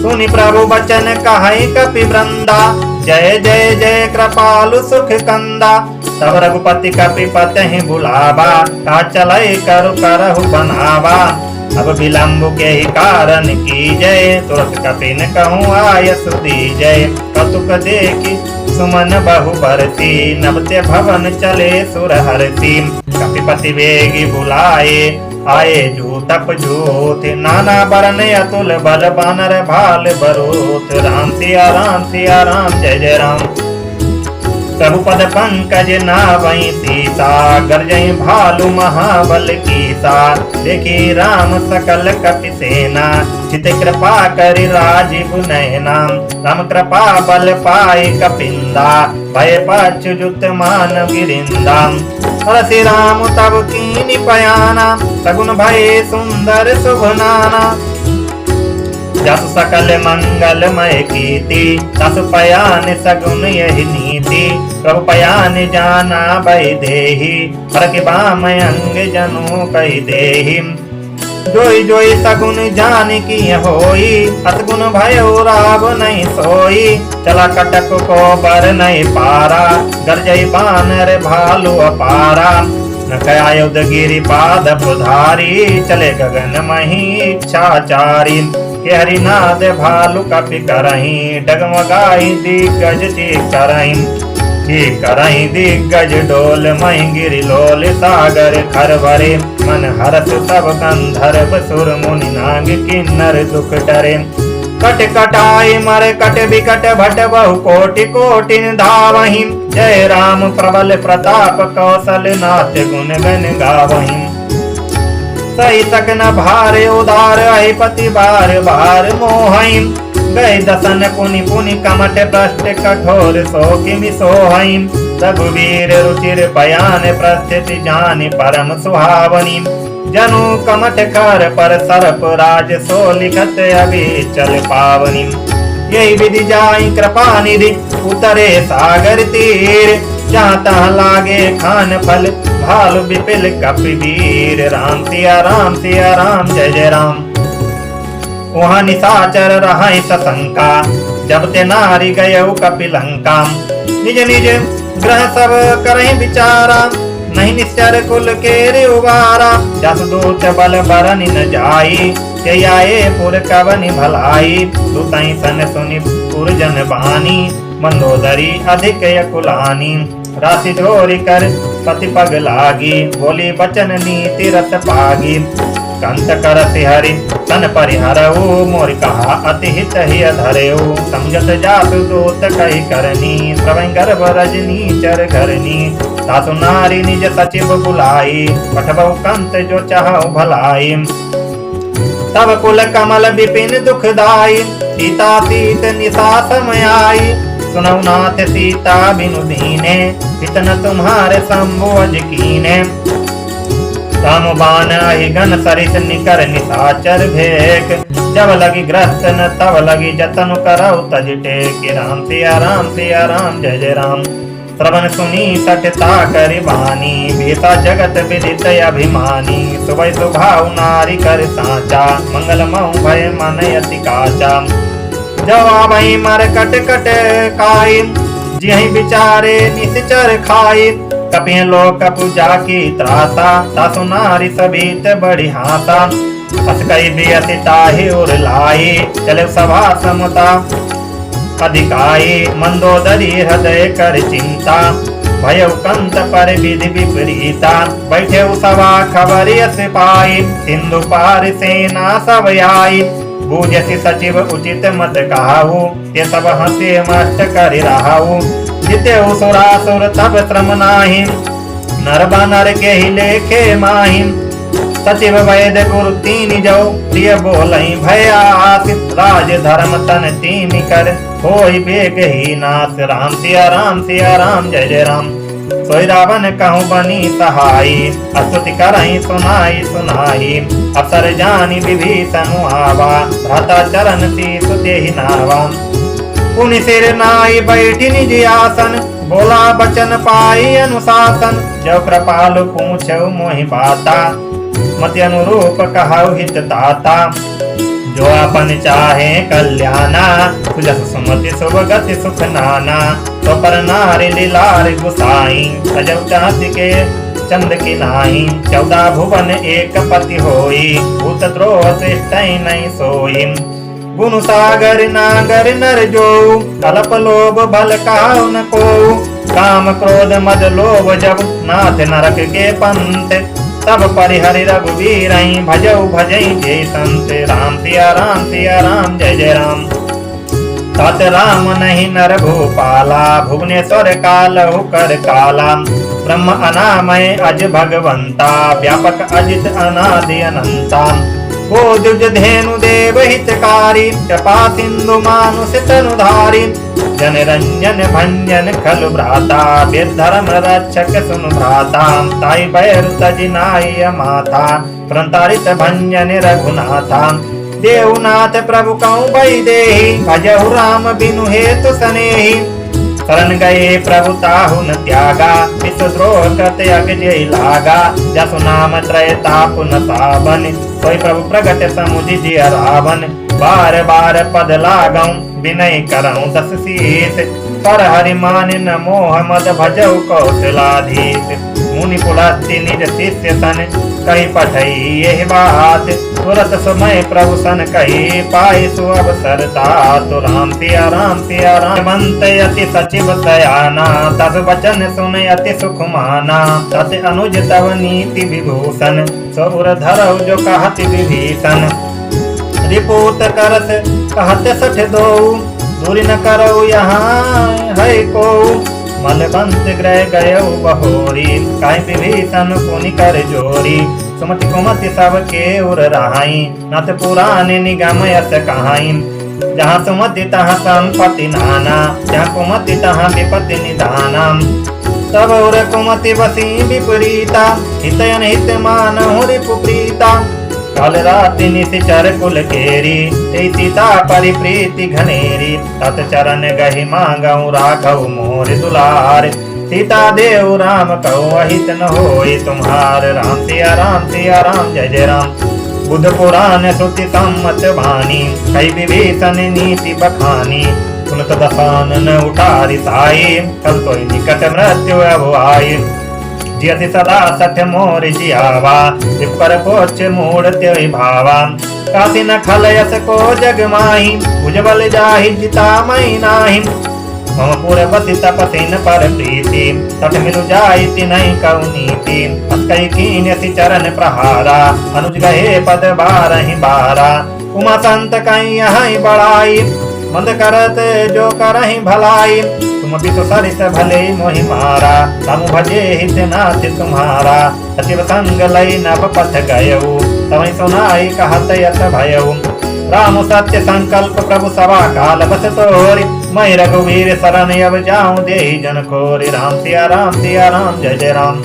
सुनि प्रभु बचन कहै कपि वृंदा, जय जय जय कृपालु सुख कंदा। तब रघुपति कपि पतहि बुलावा, का चलै करु करहु बनावा। अब विलम्ब के ही कारण की जय, तुरत कपि न कहूँ आयस दीजय। कतुक देखी सुमन बहु बरती, नवते भवन चले सुरहरती। कपिपति वेगी बुलाए, आए जो तप जोत। नाना बरन अतुल बल, बानर भाल बरोत। राम सिया राम सिया राम, जय जय राम। प्रभु पद पंकज नावई सीता, गरजई भालु महाबल कीसा। देखी राम सकल कपि सेना, चित कृपा करि राजीव नयना। राम कृपा बल पाई कपिंदा, भय पच्युत मान गिरिंदा। हरसि राम तब कीनि पयाना, सगुन भय सुंदर शुभ नाना। जस सकल मंगलमय कीर्ति, तस पयान सगुन यही नीति। प्रभु पयान जाना भय देहि, फरक बाम अंग जनु कहि देहि। जोई जोई सगुन जान की होई, अतगुन भयो राव नहीं सोई। चला कटक को बर नहीं पारा, गरजई बानर भालु अपारा। न कयायुध गिरि पाद पुधारी, चले गगन मही इच्छाचारी। के हरिनाद भालु कपि करहीं, डगमगाई दिग्गज करहीं दिग्गज डोल। मही गिरि लोल सागर खर भरे, मन हरस सब गंधर्व सुर मुनि नाग किन्नर दुख डरे। कट कटाई मर कट विकट भट बहु कोटि कोटि धावहीं। जय राम प्रबल प्रताप कौशल नाथ गुण गण गावहीं। सही सकन भार उदार अहिपति बार बार मोहहीं। गए दसन पुनि पुनि कमठ प्रष्ट कठोर सो किमि सोहहीं। रघुवीर रुचिर बयान प्रस्थिति जानि परम सुहावनी। जनु कमठ कर पर सर्प राज, सो लिखत अभी चल पावनी। यही विधि जाई कृपा निधि, उतरे सागर तीर। जहाँ तहाँ लागे खान फल, भालु विपिल कपि वीर। राम सिया राम, जय जय राम। वहाँ निशाचर रहाई सशंका, जब ते नारी गयउ कपि लंका। निज निज ग्रह सब करहीं विचारा, नहीं निश्चर कुल के उबारा। जस दूत बल बरनि न जाई, के आए पुर कवनि भलाई। दूतहि सन सुनि पुरजन बानी, मंदोदरी अधिक यकुलानी। राशि जोरी कर पति पग लागी, बोली बचन नीति रस पागी। कंत करसि हरि तन परिहरऊ, मोर कहा अति हित ही धरेऊ। समझत जातु दूत कहि करनी, श्रवै गर्भ रजनी चर घरनी। तासु नारी निज सचिव बुलाई, पठबहु कंत जो चाहु भलाई। तब कुल कमल विपिन दुखदाई, सीता सीत निशा समयाई। सुनौ नाथ सीता बिनु दीने, इतन तुम्हारे संबोज कीने। राम बाण अहि गण सरित निकर निशाचर भेक। जब लगी ग्रस्त न तब लगी जतन करौ तज टेक। राम सिया राम, जय जय राम। श्रवण सुनी सठता करि बानी, भीता जगत विदित अभिमानी। सुबह सुभाव नारी कर साचा, मंगल मऊ भय मन अति काचा। जवाब मर कट कट काई, जिहि विचारे निश्चर खाई। कपिय लोक पूजा की त्रासा, तासु नारी सभीत बड़ी हासा। अस कई बियति ताहि उर लाई, चले सभा समता अधिकाई। मंदोदरी हृदय कर चिंता, भय कंत पर विधि विपरीता। बैठे सभा खबर यस पाई, सिंधु पार सेना सब आई। बूझसी सचिव उचित मत कहाऊ, ये सब हंसे मस्त कर रहाऊ। जिते सुरासुर तब श्रम नाही, नर बानर के ही लेखे माही। सचिव वैद्य गुरु तीन जो, प्रिय बोलई भयास। राज धर्म तन तीन कर, होई बेग ही नास। राम सिया राम सिया राम जय जय राम। सोई रावण कहूँ बनी सहाई, अस्तुति करही सुनाई सुनाई। अवसर जानी विभीषण आवा, भ्राता चरण शीस देहि नावा। पुनि सिर नाई बैठी निज आसन, बोला बचन पाई अनुशासन। जो कृपालु पूछऊ मोहि बाता, मति अनुरूप कहु हित ताता। जो अपन चाहे कल्याणा, सुजस सुमति शुभ गति सुख नाना। तो पर नारी लीलार गुसाई, सजव चाँदी के चंद की नाही। 14 भुवन एक पति होई, भूत द्रोह श्रेष्ठ नहीं सोई। गुण सागर नागर नर जो, अल्प लोभ बल काहु न को। काम क्रोध मद लोभ जब, नाथ नरक के पंथ। तब परिहरि रघुवीर, भजऊ भजई जय संत। राम सिया राम जय जय राम। तत राम नहीं नर भूपाला, भुवनेश्वर कालहु कर काला। ब्रह्म अनामय अज भगवंता, व्यापक अजित अनादि अनंता। वो द्विज धेनु देव हितकारी, कृपा सिंधु मानुष तनुधारी। जन रंजन भंजन खलु भ्राता, वेद धर्म रक्षक सुनु भ्राता। ताई बैर तजिनाय माथा, प्रंतारित भंजन रघुनाथा। देवनाथ प्रभु कहूँ बई देहि, भजहु राम बिनु हेतु सनेहि। शरण गए प्रभु ताहु न त्यागा, विश्वद्रोह कृत अगजय लागा। जसु नाम त्रय तापु न सावन, सोई प्रभु प्रगट समुझ जिय रावण। बार बार पद लागऊं, विनय करऊं 10 शीस। पर हरि मान न मोह मद भजऊ कौशलाधीश। मुनि पुलस्त्य निज शिष्य सन, कही पठई यह बात। तुरत समय प्रभु सन कही, पाई सु अवसर तातु। राम सिया राम मंत अति सचिव सयाना। तस वचन सुन अति सुख माना, तत अनुज तव नीति विभूषण। सौर धरऊ जो कहत विभीषण, रिपोत करत कहत सठ दो। दूरी न करो यहाँ है को, मलबंत ग्रह गयऊ बहोरी। काई विभीषण पुनि कर जोरी, सुमति कुमति सब के उर रहाई। नथ पुराण निगम यस कहाई। जहाँ सुमति तहाँ संपत्ति नाना, जहाँ कुमति तहाँ विपत्ति निधाना। तब उर कुमति बसी विपरीता, हित अनहित मानहु रिपुप्रीता। कल राति निशिचर कुल केरी, सीता परिप्रीति घनेरी। तत चरण गहि मांगऊ राघव मोर दुलार। सीता देव राम कहूँ अहित न होई तुम्हार। राम सिया राम जय जय राम। बुद्ध पुराण श्रुति सम्मत वाणी, कई विभीषण नीति बखानी। सुनत दसानन उठारी साई, कल तो निकट मृत्यु अब आई। जियति सदा सत्य मोर जियावा, विपर पोच मूढ़ त्य भावा। काशी न खलयस को जग माही, उज्जवल जाहि जिता मई नाही। मम पुर बसि तपसिन पर प्रीति, तट मिलु जाई तिनहि कहु नीति। अस्कई कीन्यसि चरण प्रहारा, अनुज गहे पद बारहि बारा। उमा संत कहीं यहीं बड़ाई, मंद करत जो करहि भलाई। तुम भी तो सरिस भले मोहि मारा, राम भजे हित नाथ तुम्हारा। सचिव संग लई नभ पथ गयऊ, तवहि सुनाई कहत यस भयऊ। राम सत्य संकल्प प्रभु सभा काल बस तोरि, मैं रघुवीर शरण अब जाऊं देहि जन कोरि। राम सिया राम जय जय राम।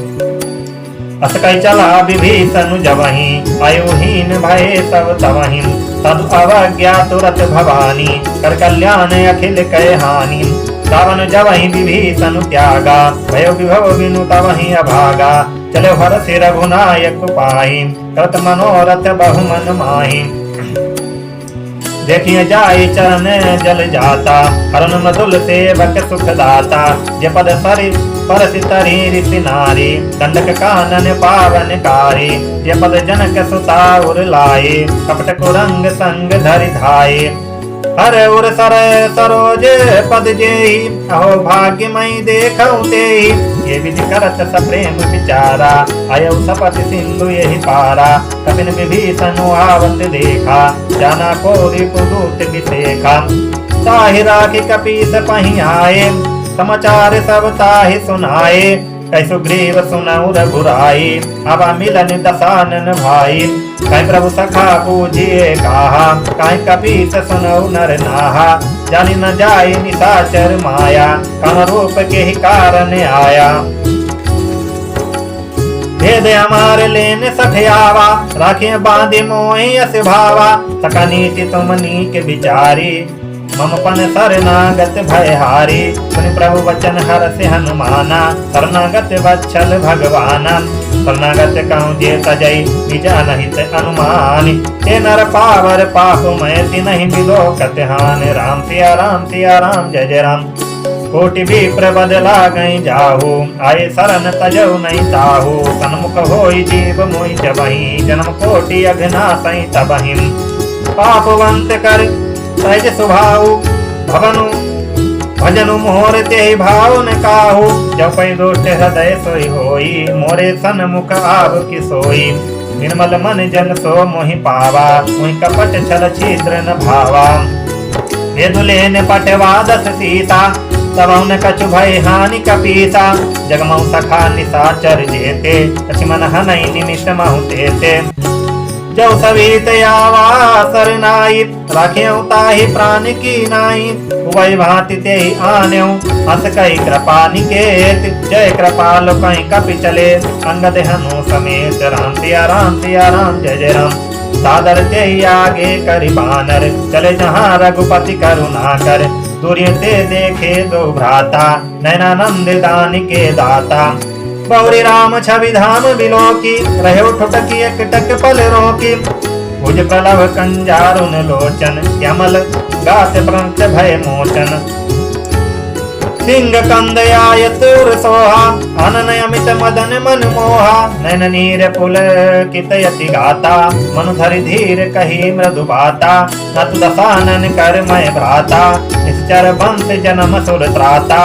अस कई चला विभीषण जबहि, आयुहीन भये सब तवहि। तदु अवज्ञा तुरत भवानी, कर कल्याण अखिल कय हानि। सावन जवहि विभीषण त्यागा, भयो विभव बिनु तवहि अभागा। चलो हरषि रघुनायक पाहि, करत मनोरथ बहु मन माहि। देखिए जाय चरण जल जाता, हरन मधुल सेवक सुख दाता। जे पद सरि परसि तरि ऋषि नारी, दंडक कानन पावन कारी। जे पद जनक सुता उर लाए, कपट कुरंग संग धरि धाये। हर उर सर सरोज पद जेहि, अहो भाग्यमयि देखौ तेहि। ये विधि करत सप्रेम विचारा, आयौ सपति सिंधु यहि पारा। कपिन विभीषण आवत देखा, जाना कोरि कुदूत विसेखा। ताहि राखि कपीस पहि आए, समाचार सब ताहि सुनाए। कहि सुग्रीव सुनौ रघुराई, अबा मिलन दसानन भाई। कहि प्रभु सखा पूजिए काहा, कहि कपीस सुनौ नर नाहा। जानि न जाय निशाचर माया, काम रूप के ही कारण आया। भेद हमार लेन सठियावा, राखे बांधे मोहि अस भावा। सका नीति तुम नीक विचारी, मम पन शरणागत भयहारी। सुनि प्रभु वचन हरषि हनुमाना, शरणागत वत्सल भगवाना। शरणागत कहूँ जे तजई, निज अनहित अनुमानि। ते नर पावर पाहु मैं, तिनहि बिलोकत हानि। राम सिया राम सिया राम जय जय राम। कोटि विप्र बदला गई जाहू, आए शरण तजौ नहीं ताहू। सन्मुख होई जीव मोहि जबहि, जन्म कोटि अघनासहि तबहि। पापवंत कर सहज स्वभाव, भवनु भजनु मोर तेहि भाव न काहू। जपै दुष्ट हृदय सोई होई, मोरे सन्मुख आव कि सोई। निर्मल मन जन सो मोहि पावा, मोहि कपट छल छिद्र न भावा। वेदुलेन पटवा दस सीता, तबहु न कछु भय हानि कपीसा। जगमौ सखा निशाचर जेते, लक्ष्मण हनहि निमिष महु तेते। जो सवित आवा सरनाई, राखेउ ताहि प्राण की नाई। वही भांति तेहि आनेउ, हंस कहि कृपा निकेत। जय कृपाल कहि कपि चले, अंगद हनु समेत। राम सिया राम सिया राम जय जय राम। सादर तेहि आगे करि बानर, चले जहाँ रघुपति करुणा कर। दूरिय ते देखे दो भ्राता, नैनानंद दान के दाता। बौरी राम छवि धाम बिलोकी, रहे ठुटकी एकटक पल रोकी। भुज प्रलभ कंजारुन लोचन, यमल गात प्रंत भय मोचन। सिंह कंद आयत उर सोहा, आनन अमित मदन मन मोहा। नैन नीर पुल कित यति गाता, मनु धरि धीर कही मृदु बाता। नत दसानन कर मय भ्राता, निश्चर बंस जन्म सुर त्राता।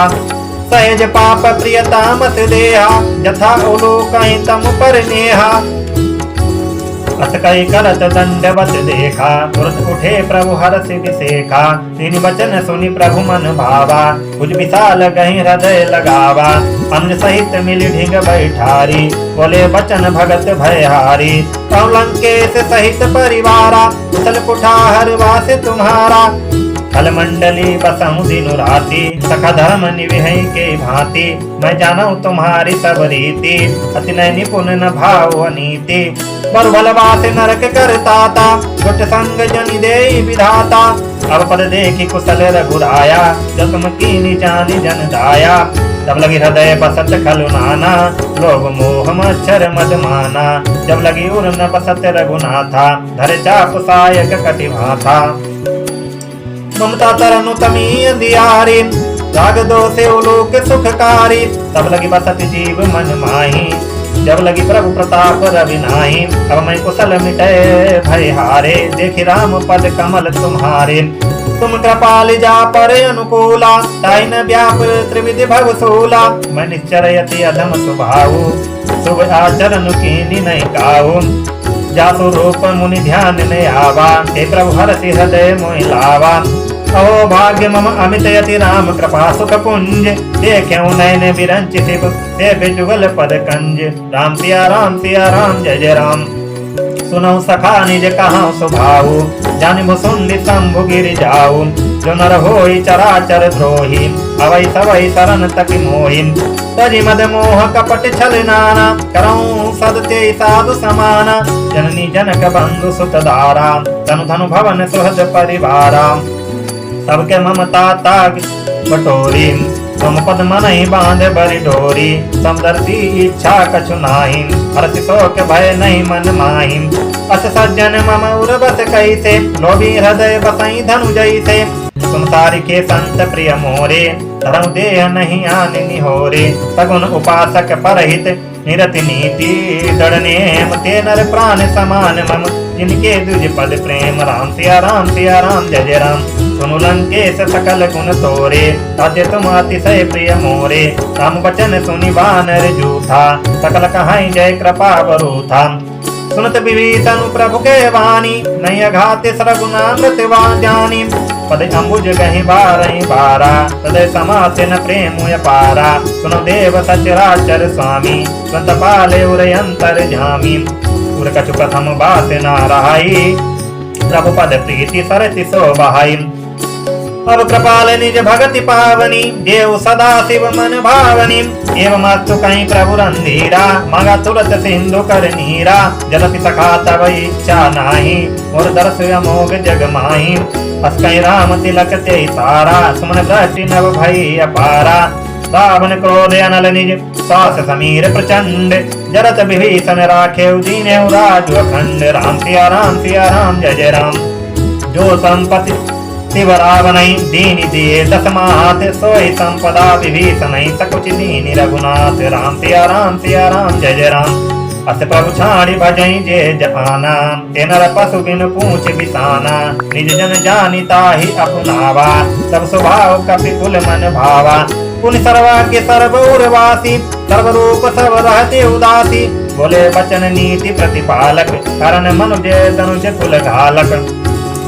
सहज पाप प्रियता मत देहा, जथा उलोकहि तम पर नेहा। अस कहि करत दंडवत देखा, तुरत उठे प्रभु हरषि विसेखा। तीन वचन सुनि प्रभु मन भावा, भुज विशाल गहि हृदय लगावा। अनुज सहित मिलि ढिग बैठारी, बोले वचन भगत भयहारी। कहूँ लंकेश सहित परिवारा, कुशल कुठार वास तुम्हारा। फल मंडली बसहु दिनु राति, सखा धर्म निविहै के भांति। मैं जानू तुम्हारी सब रीति, अति नय निपुण न भाव अनीति। बरु भलवास नरक करताता, गुट संग जनि देई विधाता। अब पद देखि कुशल रघुराया, जो तुम कीनि जानि जन दाया। जब लगी हृदय बसत खलु नाना, लोभ मोह मच्छर मद माना। जब लगी उर न बसत रघुनाथा, धरे चाप सायक कटि भाथा। ममता तरनु तमी अंधियारी, राग दोषे उलोक सुखकारी। तब लगी बसत जीव मन माही, जब लगी प्रभु प्रताप रवि नाही। अब मैं कुशल मिटे भय हारे, देखि राम पद कमल तुम्हारे। तुम कृपाल जा पर अनुकूला, ताहि न व्याप त्रिविधि भवसूला। मैं निश्चर यति अधम स्वभाव, शुभ आचरण कीनि नहीं काहू। जासु रूप मुनि ध्यान ने आवा, हे प्रभु हरषि हृदय मोहि लावा। अहो भाग्य मम अमित यति राम कृपा सुख पुंज। देख्यौ नैन विरंचि शिव, सेव्य जुगल पद कंज। राम सिया राम जय जय राम। सुनौ सखा निज कहां स्वभाव, जानिबु सुनली शंभु गिरि जाऊ। जो नर होई चराचर द्रोही, अवै सवै शरण तपि मोहि। तजि मद मोह कपट छल नाना, करऊं सदते साधु समाना। जननी जनक बंधु सुत दारा, तनु धनु भवन सुहद परिवारा। सबके ममता ताग बटोरी। तुम पद मन ही बांध बरी डोरी, समदर्शी इच्छा कछु नाही। हर्ष शोक भय नहीं मन माही, अस सज्जन मम उर बस कैसे। लोभी हृदय बसई धनु जैसे, तुम तारिके संत प्रिय मोरे। धर्म देह नहीं आने निहोरे, सगुन उपासक परहित। निरति नीति दृढ़ नेम, ते नर प्राण समान मम। जिनके द्विज पद प्रेम, राम सिया राम सिया राम जय जय राम। सुनु लंकेश सकल गुण तोरे, ताते तुम अतिशय प्रिय मोरे। राम बचन सुनि वानर जूथा, सकल कहाई जय कृपा बरूथा। सुनत विभीषण प्रभु के वाणी, नहीं अघात सरगुणामृत जानी। पद अम्बुज गहि बारहि बारा, हृदय समासे न प्रेम अपारा। सुनो देव सचराचर स्वामी, संत पाले उर अंतर झामी। उर कछु प्रथम बात ना रहाई, प्रभु पद प्रीति सरति सो बहाई। अब कृपाल निज भगति पावनी, देव सदा शिव मन भावनी। एवं अस्तु कहीं प्रभु रंधीरा, मांगा तुरत सिंधु कर नीरा। जलपि सखा तब इच्छा नाही, और दर्श अमोघ जग माही। अस कहीं राम तिलक ते सारा, सुमन दृष्टि नव भई अपारा। रावण क्रोध अनल निज, सास समीर प्रचंड। जरत विभीषण राखे दीने राजु अखंड। राम सिया राम जय जय राम। जो संपत्ति शिव रावणई, दीन दिए दस मात। सोई संपदा विभीषण, सकुच दीन रघुनाथ। राम सिया राम जय जय राम। अस प्रभु छाड़ी भजई जे जपाना, ते नर पशु बिन पूछ बिसाना। निज जन जानिता ही अपनावा, सब स्वभाव कपिकुल मन भावा। पुनि सर्वाग्य सर्वौरवासी, सर्वरूप सब रहते उदासी। बोले बचन नीति प्रतिपालक, कारण मनुज तनुज कुल घालक।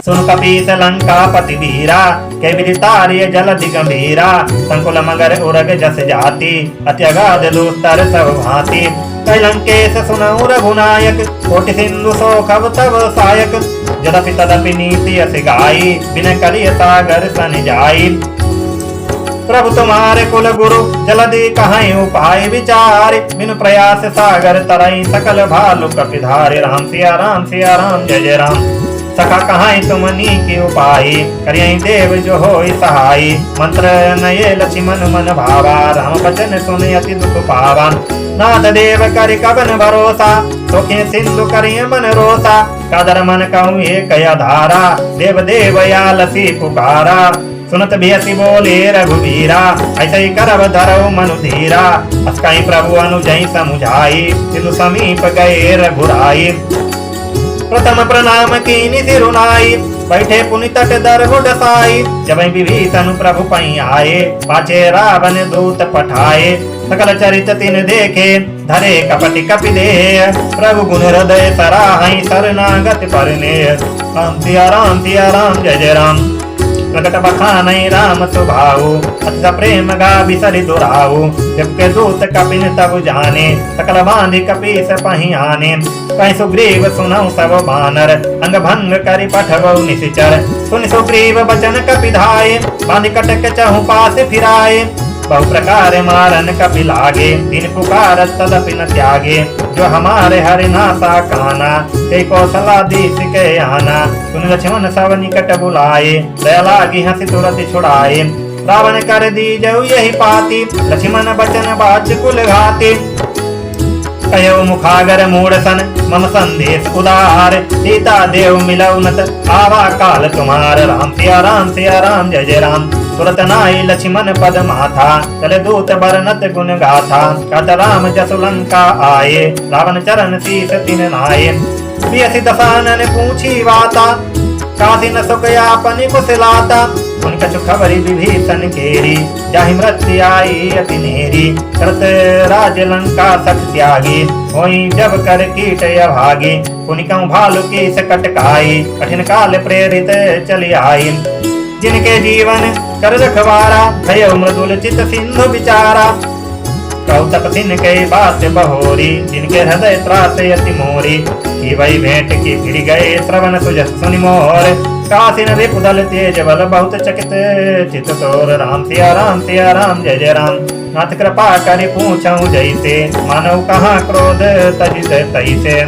सुन कपीस लंका पति वीरा, के विदितार्य जलधि गंभीरा। संकुल मगर उरग जस जाति, अति अगाध दुस्तर सब भांति। कई लंकेश सुनऊ रघुनायक, कोटि सिंधु सोखब तब सायक। यद्यपि तदपि नीति अस गाई, बिन करिय सागर सन जाई। प्रभु तुम्हारे कुल गुरु, जलधि कहाई उपाय विचार। बिनु प्रयास सागर तरई, सकल भालु कपिधारे। राम सिया राम जय जय राम। सखा कहाई तुम नीकी उपाय, करियई देव जो होई सहाय। मंत्र नये लक्ष्मण मन भावा, राम बचन सुन अति दुख पावा। नाथ देव करि कवन भरोसा, सोखे सिंधु करिय मन रोसा। कादर मन कहूँ एक धारा, देव देव या लसी पुकारा। सुनत भी अति बोले रघुवीरा, ऐसे ही करब धरऊ मनु धीरा। अस्कई प्रभु अनुजई समुझाई, सिंधु समीप गए रघुराई। प्रथम प्रणाम कीनि सिरुनाई, बैठे पुनि तट दरबु डसाई। जब विभीषण प्रभु पई आए, पाछे रावण दूत पठाए। सकल चरित तिन देखे, धरे कपटि कपि देह। प्रभु गुण हृदय सराहई, शरणागत परनेह। राम सिया राम जय जय राम। प्रकट बखानई राम सुभाऊ, अति प्रेम गा बिसरि दुराऊ। जबके दूत कपिन तब जाने, सकल बांधि कपीस पहि आने। कहीं सुग्रीव सुनऊ सब बानर, अंग भंग करि पठबऊ निशिचर। सुनि सुग्रीव बचन कपि धाये, बांधि कटक चहु पास फिराए। बहु प्रकार मारन कपि लागे, दिन पुकारत तदपि न त्यागे। जो हमारे हरि नासा काना, ते कौशलाधीश के आना। सुन लक्ष्मण सब निकट बुलाए, दया लागी हंसी तुरत छुड़ाए। रावण कर दी जऊ यही पाती, लक्ष्मण बचन बाच कुल घाती। कयो मुखागर मूढ़ सन, मम संदेश उदार। सीता देव मिलऊ नत, आवा काल तुम्हार। राम सिया राम जय जय राम। तुरत नाई लक्ष्मण पद माथा, चले दूत बरनत गुण गाथा। कत राम जसु लंका आए, रावण चरण शीस तिन नाये। बियसि दसानन पूछी वाता, काशी न सुखयापनि कुशलाता। उन कछु खबरी विभीषण केरी, जाहि मृत्यु आई अति नेरी। करत राज लंका सख त्यागी, होई जब कर कीट अभागी। पुनि कहूँ भालु की सकट खाई, कठिन काल प्रेरित चली आई। जिनके जीवन कर रखवारा, भयो मृदुल चित सिंधु विचारा। कहु तपसिन के बात बहोरी, जिनके हृदय त्रास अति मोरी। की वही भेंट की फिर गए, श्रवण सुजस सुनि मोर। कासिन रिपुदल तेज बल, बहुत चकित चित तोर। राम सिया राम जय जय राम। नाथ कृपा करि पूछऊँ जैसे, मानव कहाँ क्रोध तजित तैसे।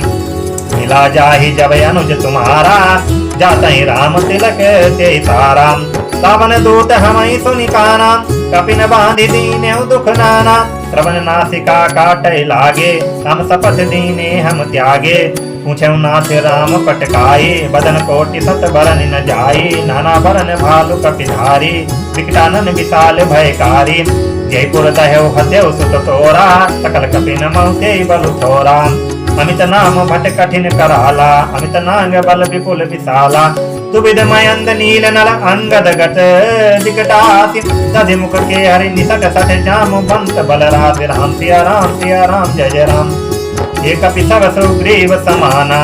मिला जाहि जब अनुज तुम्हारा, जातहि राम तिलक ते सारा। रावण दूत हमई सुनि काना, कपिन बांधि दीने दुख नाना। श्रवण नासिका काटै लागे, हम शपथ दीने हम त्यागे। पूछे नाथ राम पटकाई, बदन कोटि सत बरन न जाई। नाना बरन भालु कपिधारी, विकटानन विशाल भयकारी। जयपुर दह्यौ हत्यौ सुत तोरा, सकल कपिन मौते बलु थोरा। अमित नाम भट कठिन कराला, अमित नांग बल विपुल विशाला। दुविध मयंद नील नल अंगद गट, दिकटाति दधि मुख के हरि निसट सठ जामु बंत बलराज। राम सिया राम जय जय राम। एक पिसव सुग्रीव समाना,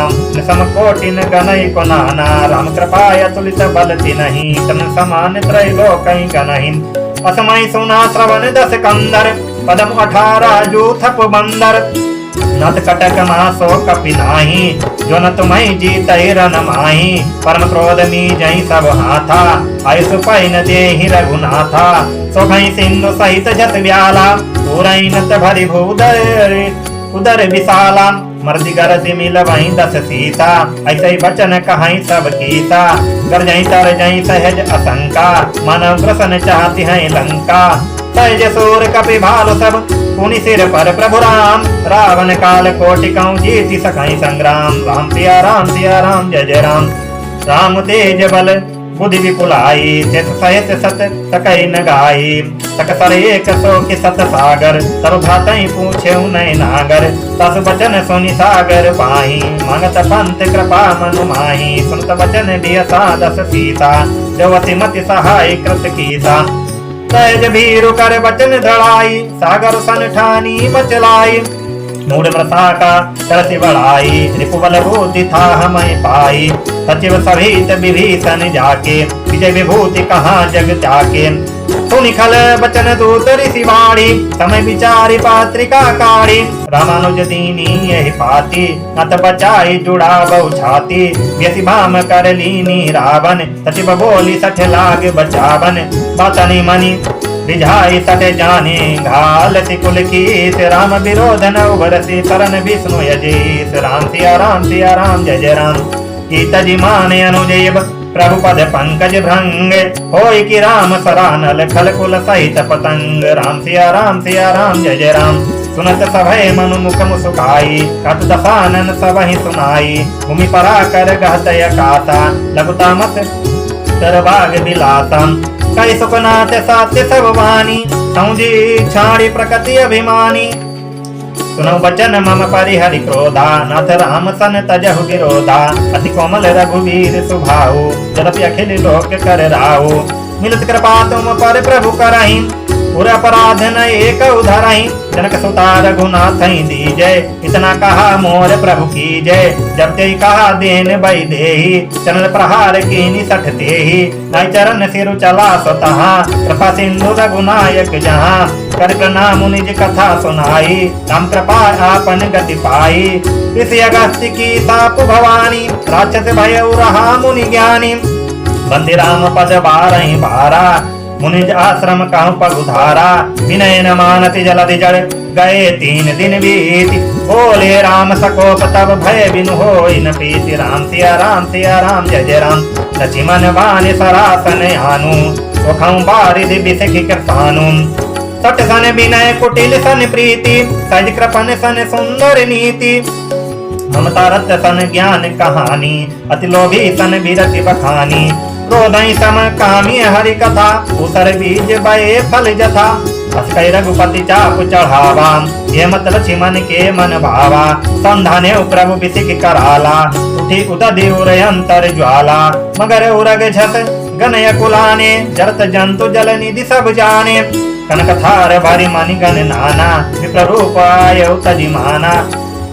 सम कोटिन गनई को नाना। राम कृपाय तुलित बल तिनहि, तन समान त्रैलोकहि गनहि। असमय सुना श्रवण दस कंदर, पदम 18 जूथप बंदर। नत कटक मासो कपि नाही, जो न तुम्हि जीतहि रन माही। परम क्रोध मी जहि सब हाथा, आयुष पैन देहि रघुनाथा। सोखहि सिंधु सहित जस व्याला, पूरहि नत भरि भूदर उदर विशाला। मर्दि गरदि मिल वहीं 10 सीता, ऐसे ही बचन कहीं सब कीसा। गरजहि तरजहि सहज असंका, मानव प्रसन्न चाहती है लंका। सहज सूर कपि भालु सब, पुनि सिर पर प्रभु राम। रावण काल कोटि कहूँ जीति सकहि संग्राम। राम सिया राम जय जय राम। राम तेज बल बुद्धि विपुलाई, तिस सहित सत सकई न गाई। सकसर एक सो कि सत सागर, तब भ्रातहि पूछे नय नागर। तस बचन सुनि सागर पाही, मांगत पंथ कृपा मनु माही। सुनत बचन बियसा 10 सीता, जवति मति सहाय कृत कीसा। सहज भीरु कर बचन धड़ाई, सागर सन ठानी मचलाई। मूढ़ मृषा तरसि बढ़ाई, रिपुबल बुद्धि था हमें पाई। सचिव सहित विभीषण जाके, विजय विभूति कहाँ जग जाके। सुनि खल बचन दूत ऋषि वाणी, समय विचारि पात्रिका काढ़ी। रामानुज दीनी यही पाती, नत बचाई जुड़ा बहु छाती। व्यसि भाम कर लीनी रावण, सचिव बोली सठ लाग बचावन। बातनि मनि रिझाई सठ जाने, घाल कुल कीस। राम विरोध न उबरसी, शरण विष्णु यजीस। राम सिया राम जय जय राम। कीतजि माने अनुजेब, प्रभु पद पंकज भृंग। होय कि राम सरानल, खल कुल सहित पतंग। राम सिया राम जय जय राम। सुनत सभय मनु मुख मुसुकाई, कत दसानन सबहि सुनाई। भूमि परा कर गहतय काता, लघुता मत तरबाग बिलासा। कई सुखनाथ सात्य सब वाणी, सौजी छाड़ी प्रकृति अभिमानी। सुनो बचन मम परिहरि क्रोधा, नाथ राम सन तजहु विरोधा। अति कोमल रघुवीर सुभाऊ, यद्यपि अखिल लोक कर राहु। मिलत कृपा तुम पर प्रभु करहि, पुर अपराध न एक उधरहि। जनक सुता रघुनाथ दीजय, इतना कहा मोर प्रभु की जय। जब ते कहा देन बई देहि, चरण प्रहार कीनि सठ तेहि। नाई चरण सिरु चला स्वतः, कृपा सिंधु रघुनायक जहाँ। कर प्रणाम निज कथा सुनाई, राम कृपा आपन गति पाई। ऋषि अगस्त्य की साप भवानी, राक्षस भयउ रहा मुनि ज्ञानी। बंदि राम पद बारहि बारा, मुनिज आश्रम कहु पगुधारा। विनय न मानति जलधि जड़, गए 3 दिन बीति। बोले राम सकोप तब भय बिनु होई न प्रीति। राम सिया राम जय जय राम। लक्ष्मण बाण सरासन आनु, सुखं बारिधि बिसखि कृपानु। सट सन विनय कुटिल सन प्रीति, सज कृपन सन सुंदर नीति। ममता रत सन ज्ञान कहानी, अति लोभी सन विरति बखानी। क्रोधहि सम कामी हरि कथा, उसर बीज बये फल जथा। असकै रघुपति चाप चढ़ावा, ये मत लक्ष्मण के मन भावा। संधाने प्रभु बिसिक कराला, उठी उदधि उरयंतर ज्वाला। मगर उरग झट गनय कुलाने, जरत जंतु जल निधि सब जाने। कनक थार भरि मनि गण नाना, विप्र रूप आयउ तजि माना।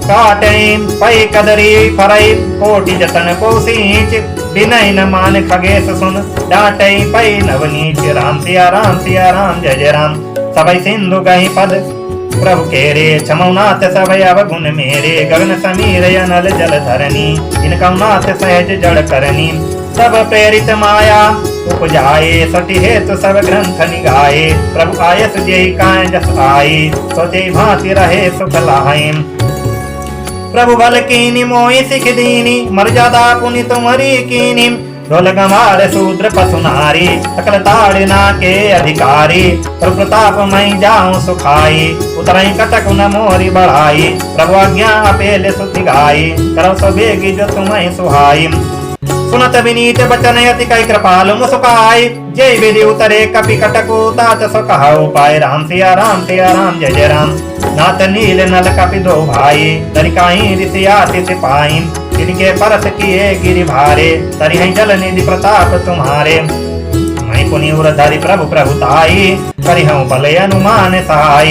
काटई पै कदरी फरई, कोटि जतन को सींच। विनय न मान खगेश सुन, डांटई पै नवनीच। राम सिया राम जय जय राम। सबई सिंधु गहि पद प्रभु केरे, छमौनाथ सबय अवगुण मेरे। गगन समीर अनल जल धरनी, इनकौ नाथ सहज जड़ करनी। सब प्रेरित माया उपजाए, सटी हेतु सब ग्रंथ निगाए। प्रभु आयस जेहि काय जस आई, सो जेहि भांति रहे सुख लाहि। प्रभु बल कीनी मोहि सिख दीनी, मर्यादा पुनि तुम्हारी कीनी। ढोल गंवार शूद्र पशु नारी सकल ताड़ना के अधिकारी प्रभु प्रताप मई जाऊं सुखाई उतरई कटक न मोरी बढ़ाई प्रभु आज्ञा अपेल सुति गाई करव सो बेगी जो तुम्हें सुहाई सुनत विनीत बचन अति कई कृपालु मुस्काई जय विधि उतरे कपि कटकु तात सो कहाऊ पाए राम सिया राम जय जय राम नाथ नील नल कपि दो भाई दरिकाई ऋषियाति सिपाही जिनके परस किए गिरि भारे तरिहै जल निधि प्रताप तुम्हारे मैं पुनिउर धरि प्रभु प्रभुताई करिहूँ बल अनुमान सहाय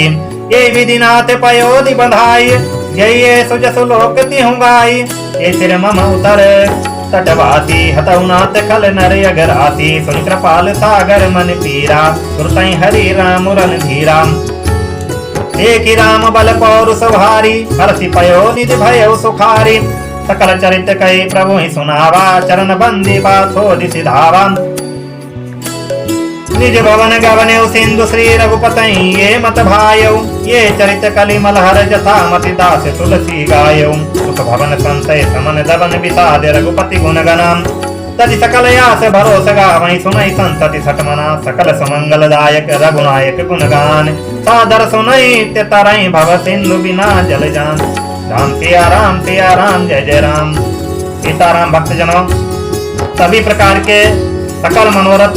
ये विधि नाथ पयोधि बंधाई जय ये सुजसु लोक तिहु गाई ये सिर मम उतर तटवासी हतौ नाथ खल नर अगरासी सुन कृपाल सागर मन पीरा सुरतई हरि राम रन धीरा एक राम बल पौरुष भारी हरसि पयो निधि भयो सुखारी सकल चरित कई प्रभु ही सुनावा चरण बंदी बाथो सिधावा निज भवन गवने सिंधु श्री रघुपतई ये मत भायौ ये चरित कलिमल हर जथा मति दास तुलसी गायौ सुख भवन संशय समन दबन विषाद रघुपति गुण गणाम तदि सकल यास भरोस गावै सुनई संतति सटमना सकल सुमंगलदायक रघुनायक गुणगान सादर सुनई ते तरई भव सिंधु बिना जल जान राम सिया राम जय जय राम। सीताराम भक्तजनों, सभी प्रकार के सकल मनोरथ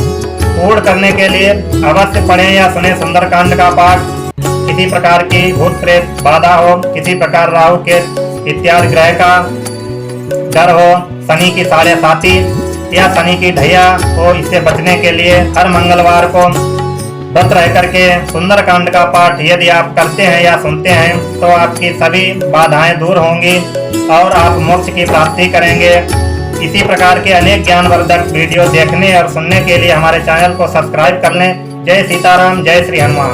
पूर्ण करने के लिए अवश्य पढ़ें या सुने सुंदरकांड का पाठ। किसी प्रकार की भूत प्रेत बाधा हो, किसी प्रकार राहु के इत्यादि ग्रह का डर हो, शनि की साढ़े साथी या शनि की ढैया हो, इससे बचने के लिए हर मंगलवार को व्रत रह करके सुंदरकांड का पाठ यदि आप करते हैं या सुनते हैं तो आपकी सभी बाधाएं दूर होंगी और आप मोक्ष की प्राप्ति करेंगे। इसी प्रकार के अनेक ज्ञानवर्धक वीडियो देखने और सुनने के लिए हमारे चैनल को सब्सक्राइब कर लें। जय सीताराम, जय श्री हनुमान।